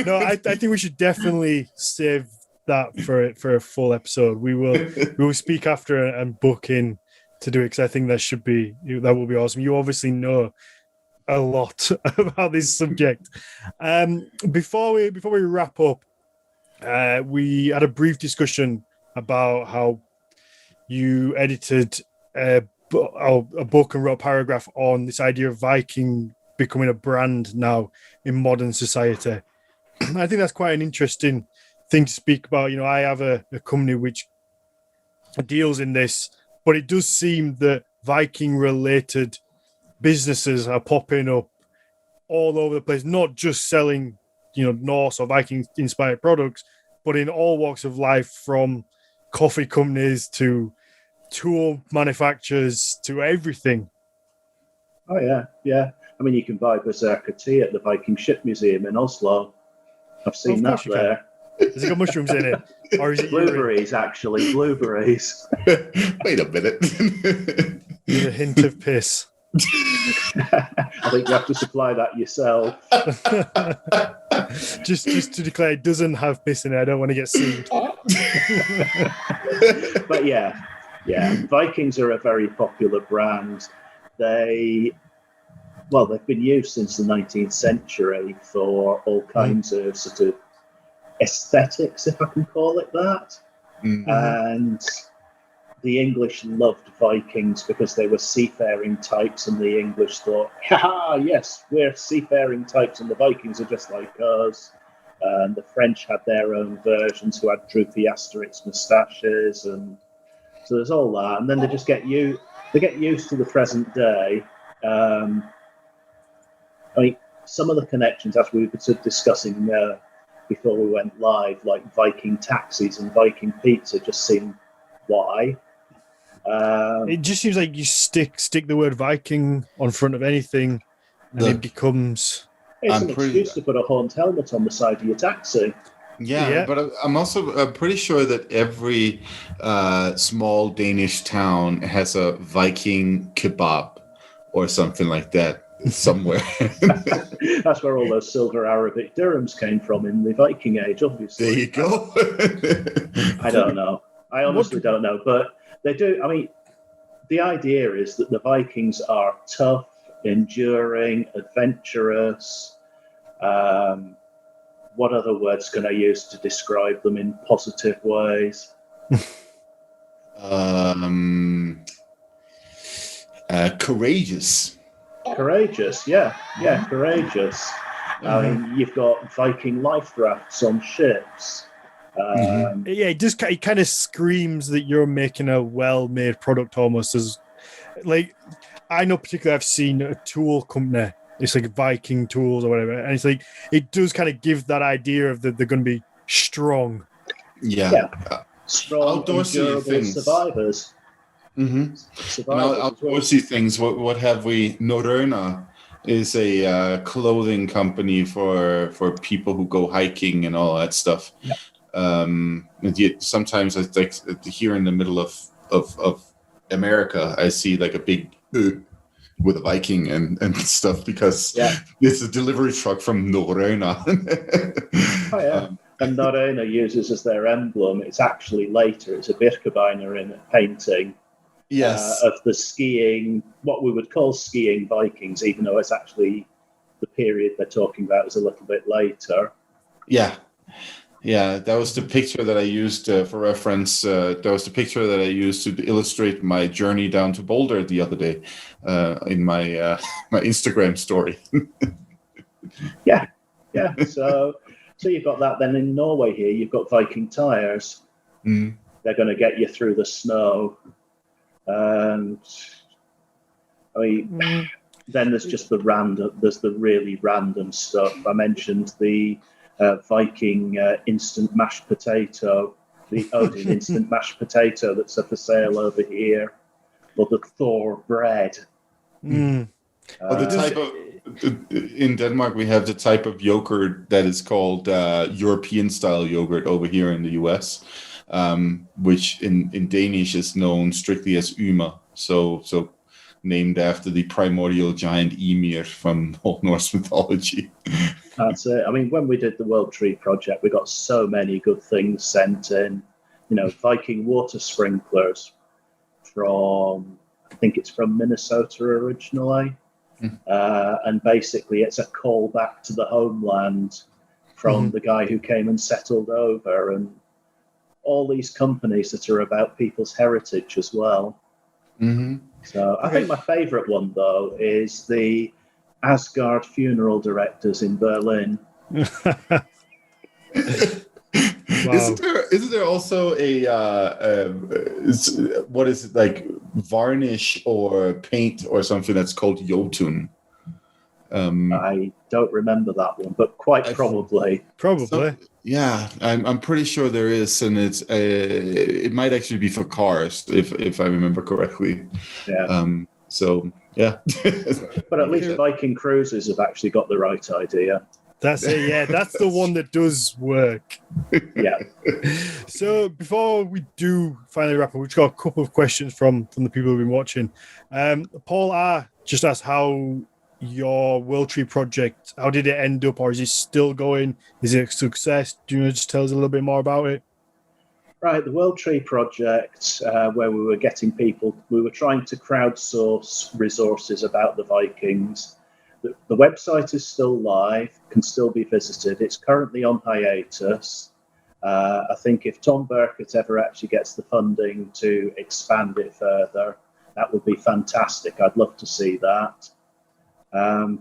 No, I think we should definitely save that for a full episode. We will speak after and book in to do it, because I think that will be awesome. You obviously know a lot about this subject. Before we wrap up, we had a brief discussion about how you edited a book and wrote a paragraph on this idea of Viking becoming a brand now in modern society. I think that's quite an interesting thing to speak about. I have a company which deals in this, but it does seem that Viking-related businesses are popping up all over the place, not just selling, Norse or Viking-inspired products, but in all walks of life, from coffee companies to tool manufacturers to everything. Oh, yeah. I mean, you can buy Berserker tea at the Viking Ship Museum in Oslo. I've seen that there. Has it got mushrooms in it? Or is it blueberries, actually? Blueberries. Wait a minute. With a hint of piss. I think you have to supply that yourself. just to declare, it doesn't have piss in it. I don't want to get sued. But yeah, Vikings are a very popular brand. They've been used since the 19th century for all kinds of sort of aesthetics, if I can call it that. Mm-hmm. And the English loved Vikings because they were seafaring types, and the English thought, yes, we're seafaring types and the Vikings are just like us. And the French had their own versions who had droopy Asterix moustaches, and so there's all that. And then they just get used to the present day. Some of the connections, as we were discussing before we went live, like Viking taxis and Viking pizza, just seem why. It just seems like you stick the word Viking on front of anything, and it becomes... It's an excuse to put a horned helmet on the side of your taxi. Yeah, but I'm also pretty sure that every small Danish town has a Viking kebab or something like that somewhere. That's where all those silver Arabic dirhams came from in the Viking Age, obviously. There you go. I don't know. I honestly don't know. But they do. I mean, the idea is that the Vikings are tough, enduring, adventurous. What other words can I use to describe them in positive ways? Courageous. Courageous, yeah, courageous. You've got Viking life rafts on ships. It kind of screams that you're making a well-made product, almost as like, I know particularly I've seen a tool company, it's like Viking tools or whatever, and it's like it does kind of give that idea of that they're going to be strong. Strong, endurable survivors. Mm-hmm. Outdoorsy things. What have we? Norrøna is a clothing company for people who go hiking and all that stuff. Sometimes I like here in the middle of America, I see like a big with a Viking and stuff, because it's a delivery truck from Norrøna. And Norrøna uses as their emblem, it's actually later, it's a Birkebeiner in a painting. Of the skiing, what we would call skiing Vikings, even though it's actually the period they're talking about is a little bit later. Yeah, that was the picture that I used for reference. That was the picture that I used to illustrate my journey down to Boulder the other day in my my Instagram story. Yeah. So you've got that. Then in Norway here, you've got Viking tires. Mm. They're going to get you through the snow. And I mean, then there's just there's the really random stuff. I mentioned the Viking instant mashed potato, the Odin instant mashed potato that's for sale over here, or the Thor bread. The type of in Denmark we have the type of yogurt that is called European style yogurt over here in the US, which in Danish is known strictly as Ymer. So named after the primordial giant Ymir from Old Norse mythology. That's it. I mean, when we did the World Tree Project, we got so many good things sent in. You know, Viking water sprinklers from, I think it's from Minnesota originally. And basically it's a call back to the homeland from the guy who came and settled over, and all these companies that are about people's heritage as well. So I think my favorite one, though, is the Asgard funeral directors in Berlin. Wow. Isn't there also what is it, like varnish or paint or something that's called Jotun? I don't remember that one, but quite probably. Yeah, I'm pretty sure there is, and it might actually be for cars if I remember correctly. Yeah. So yeah. But at least Viking Cruises have actually got the right idea. That's it. Yeah, that's the one that does work. Yeah. So before we do finally wrap up, we've got a couple of questions from the people who've been watching. Paul R just asked how your World Tree project, how did it end up, or is it still going? Is it a success? Do you want to just tell us a little bit more about it? Right, the World Tree project, where we were getting people, we were trying to crowdsource resources about the Vikings. The website is still live, can still be visited. It's currently on hiatus. I think if Tom Burkett ever actually gets the funding to expand it further, that would be fantastic. I'd love to see that.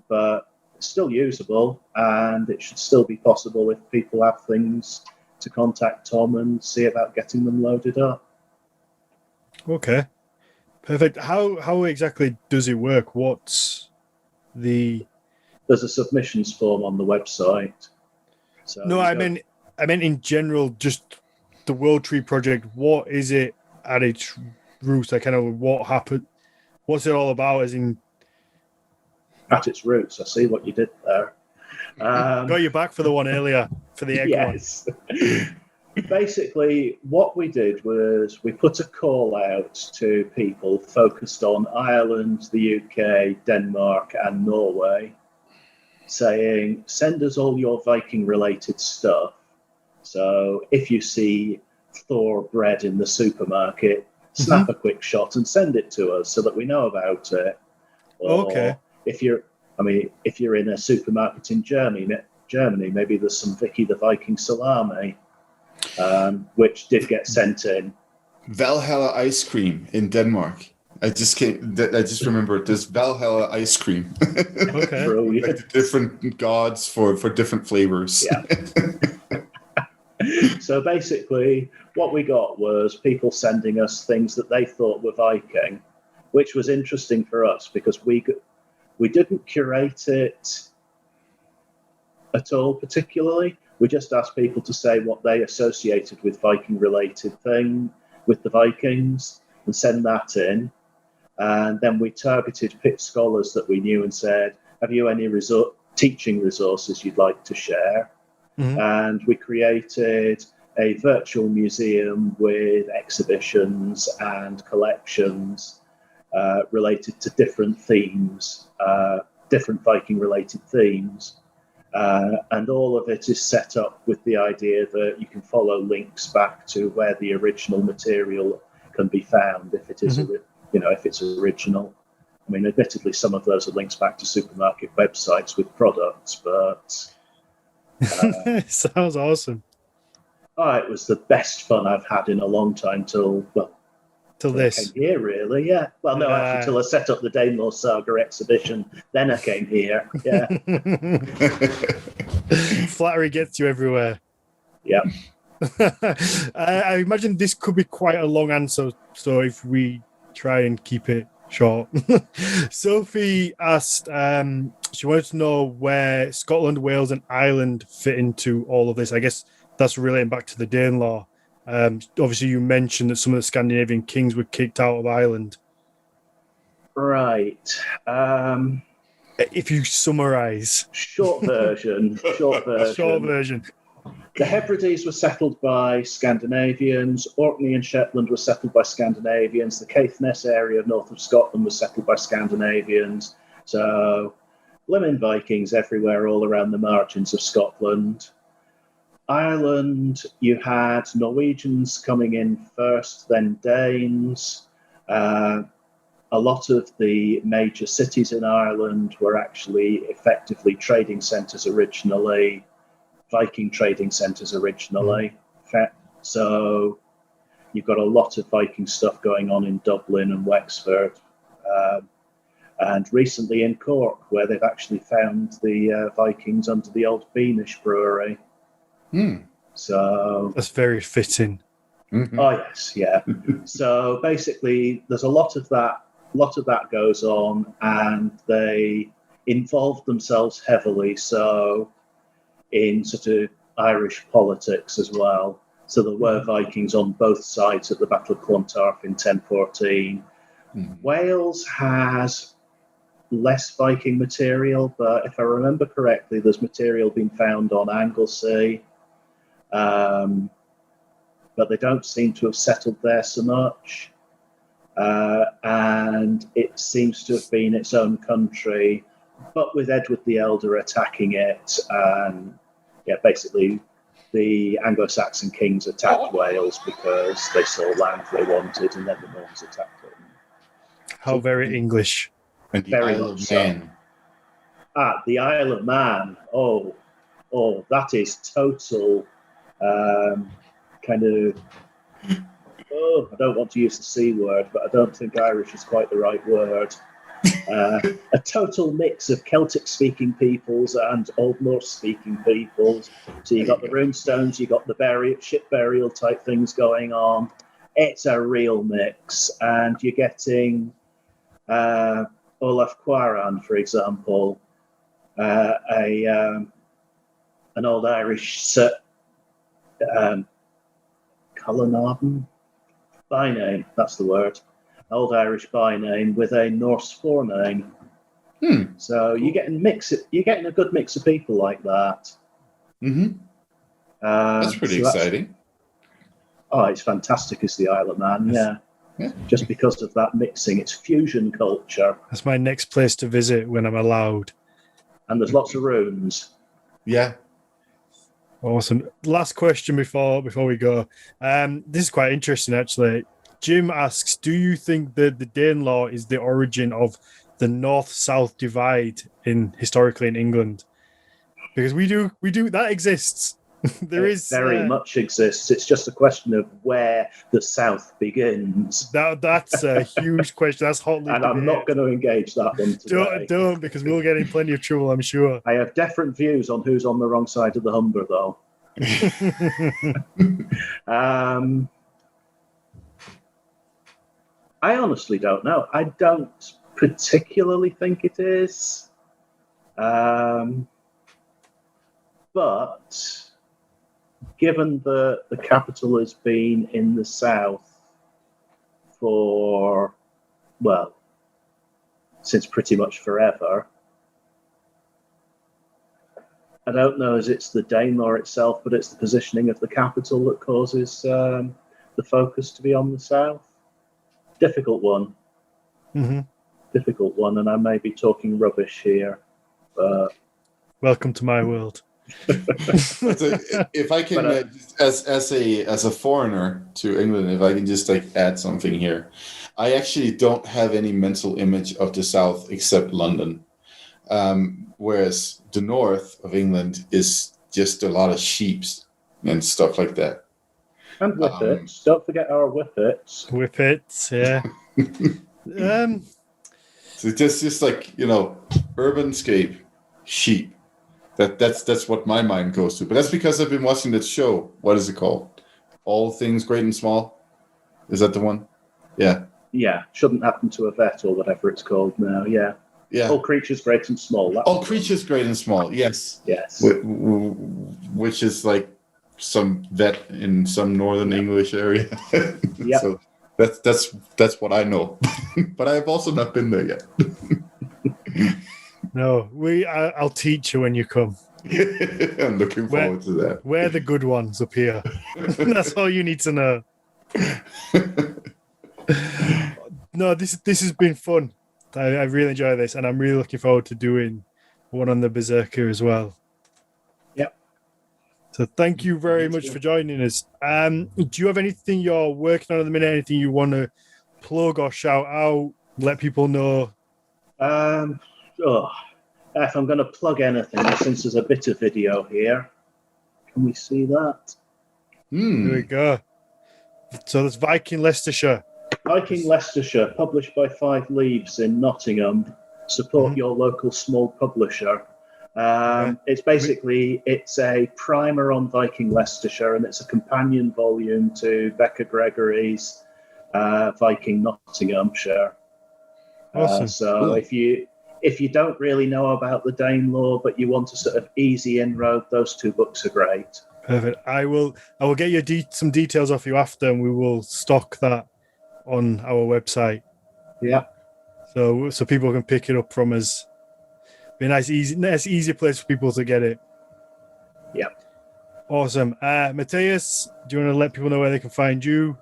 But it's still usable, and it should still be possible if people have things to contact Tom and see about getting them loaded up. Okay, perfect. How exactly does it work? What's there's a submissions form on the website. So no, I meant in general, just the World Tree project. What is it at its roots? Like, kind of what happened? What's it all about? As in, at its roots. I see what you did there. Got you back for the one earlier for the egg yes. Basically, what we did was we put a call out to people focused on Ireland, the UK, Denmark, and Norway, saying, send us all your Viking-related stuff. So if you see Thor bread in the supermarket, snap a quick shot and send it to us so that we know about it. Or if you're in a supermarket in Germany, maybe there's some Vicky the Viking salami, which did get sent in. Valhalla ice cream in Denmark. I just remembered this Valhalla ice cream. Okay. Like the different gods for different flavors. Yeah. So basically, what we got was people sending us things that they thought were Viking, which was interesting for us because we didn't curate it at all particularly. We just asked people to say what they associated with Viking-related thing with the Vikings and send that in. And then we targeted pit scholars that we knew and said, have you any teaching resources you'd like to share? And we created a virtual museum with exhibitions and collections related to different themes, different Viking-related themes. And all of it is set up with the idea that you can follow links back to where the original material can be found if it is, if it's original. I mean, admittedly, some of those are links back to supermarket websites with products, but sounds awesome. Oh, it was the best fun I've had in a long time till this. I came here, really, yeah. Well, no, actually, till I set up the Danelaw Saga exhibition. Then I came here, yeah. Flattery gets you everywhere. Yeah. I imagine this could be quite a long answer, so if we try and keep it short. Sophie asked, she wanted to know where Scotland, Wales, and Ireland fit into all of this. I guess that's relating back to the Danelaw. Obviously, you mentioned that some of the Scandinavian kings were kicked out of Ireland. Right. If you summarize. Short version. Short version. The Hebrides were settled by Scandinavians. Orkney and Shetland were settled by Scandinavians. The Caithness area north of Scotland was settled by Scandinavians. So, blimmin' Vikings everywhere, all around the margins of Scotland. Ireland, you had Norwegians coming in first, then Danes. A lot of the major cities in Ireland were actually effectively trading centres originally, Viking trading centres originally. So you've got a lot of Viking stuff going on in Dublin and Wexford. And recently in Cork, where they've actually found the Vikings under the old Beamish brewery. So that's very fitting. Mm-hmm. Oh yes, yeah. So basically, there's a lot of that. Goes on, and they involved themselves heavily. So in sort of Irish politics as well. So there were Vikings on both sides at the Battle of Clontarf in 1014. Wales has less Viking material, but if I remember correctly, there's material being found on Anglesey. But they don't seem to have settled there so much. And it seems to have been its own country, but with Edward the Elder attacking it. And basically the Anglo-Saxon kings attacked Wales because they saw land they wanted, and then the Normans attacked it. How very English. And the Very Isle much of so. Man. The Isle of Man. Oh, that is total kind of. I don't want to use the C word, but I don't think Irish is quite the right word. A total mix of Celtic-speaking peoples and Old Norse-speaking peoples. So you got the runestones, you got the ship burial type things going on. It's a real mix, and you're getting Olaf Farrand, for example, an old Irish Cullinarden by name. That's the word. Old Irish by name with a Norse forename. So you're getting a good mix of people like that. That's pretty exciting. It's fantastic. It's the Isle of Man, yeah. Just because of that mixing, it's fusion culture. That's my next place to visit when I'm allowed. And there's lots of runes. Yeah. Awesome. Last question before we go. This is quite interesting, actually. Jim asks, do you think that the Danelaw is the origin of the north-south divide historically in England? Because we do that exists. Very much exists. It's just a question of where the south begins. That's a huge question. That's hotly and debated. I'm not going to engage that one today. Don't, because we'll get in plenty of trouble, I'm sure. I have different views on who's on the wrong side of the Humber, though. I honestly don't know. I don't particularly think it is. But given that the capital has been in the south for, since pretty much forever, I don't know as it's the Danelaw itself, but it's the positioning of the capital that causes the focus to be on the south. Difficult one. Difficult one, and I may be talking rubbish here, but... Welcome to my world. If I can, as a foreigner to England, if I can just add something here, I actually don't have any mental image of the south except London, whereas the north of England is just a lot of sheep and stuff like that. And whippets. Don't forget our whippets. Whippets, yeah. So just like, urbanscape, sheep. That's what my mind goes to. But that's because I've been watching that show. What is it called? All Things Great and Small? Is that the one? Yeah. Yeah, shouldn't happen to a vet or whatever it's called now. Yeah. Yeah. All creatures great and small. All Creatures Great and Small. Yes. Yes. Which is like some vet in some northern English area. Yeah. So that's what I know. But I've also not been there yet. No, I'll teach you when you come. I'm looking forward to that. We're the good ones up here. That's all you need to know. No, this has been fun. I really enjoy this, and I'm really looking forward to doing one on the Berserker as well. Yep. So thank you very much for joining us. Do you have anything you're working on at the minute? Anything you want to plug or shout out? Let people know. If I'm going to plug anything, since there's a bit of video here, can we see that? There we go. So that's Viking Leicestershire. Viking Leicestershire, published by Five Leaves in Nottingham. Support your local small publisher. It's a primer on Viking Leicestershire, and it's a companion volume to Becca Gregory's Viking Nottinghamshire. Awesome. If you don't really know about the Danelaw, but you want a sort of easy inroad, those two books are great. Perfect. I will get you some details off you after, and we will stock that on our website. Yeah. So people can pick it up from us. Be a nice easy place for people to get it. Yeah. Awesome. Mathias, do you want to let people know where they can find you?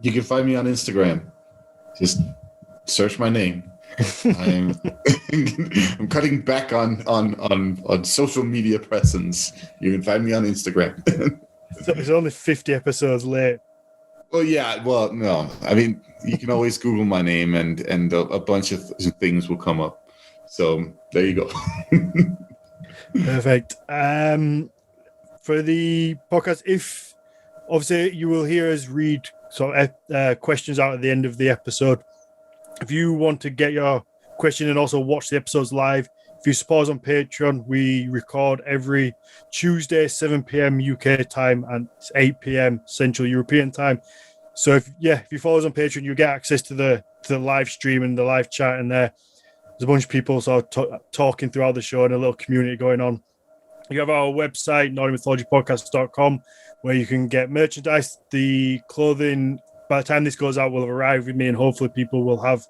You can find me on Instagram. Just search my name. I'm cutting back on social media presence. You can find me on Instagram. So it's only 50 episodes late. Well, yeah. Well, no. I mean, you can always Google my name, and a bunch of things will come up. So there you go. Perfect. For the podcast, if obviously you will hear us read questions out at the end of the episode. If you want to get your question and also watch the episodes live, if you support us on Patreon, we record every Tuesday, 7 p.m. UK time and 8 p.m. Central European time. So if you follow us on Patreon, you get access to the live stream and the live chat in there. There's a bunch of people talking throughout the show and a little community going on. You have our website, NordvigMythologyPodcast.com, where you can get merchandise. The clothing, by the time this goes out, will have arrived with me, and hopefully people will have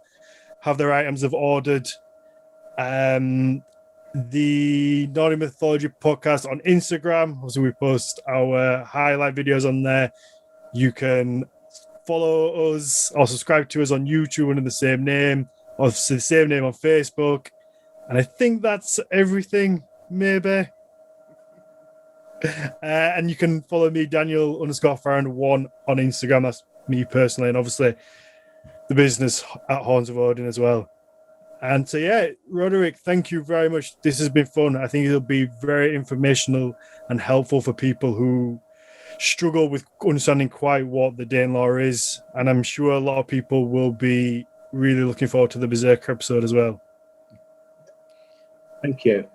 their items they've ordered. The Nordvig Mythology Podcast on Instagram. Also, we post our highlight videos on there. You can follow us or subscribe to us on YouTube under the same name, or the same name on Facebook. And I think that's everything, maybe. And you can follow me, Daniel_Farrand1 on Instagram. That's me personally, and obviously the business at Horns of Odin as well. And so, Ruarigh, thank you very much. This has been fun. I think it'll be very informational and helpful for people who struggle with understanding quite what the Danelaw is. And I'm sure a lot of people will be really looking forward to the Berserker episode as well. Thank you.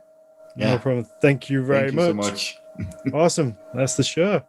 No problem. Thank you very much. Thank you so much. Awesome. That's the show.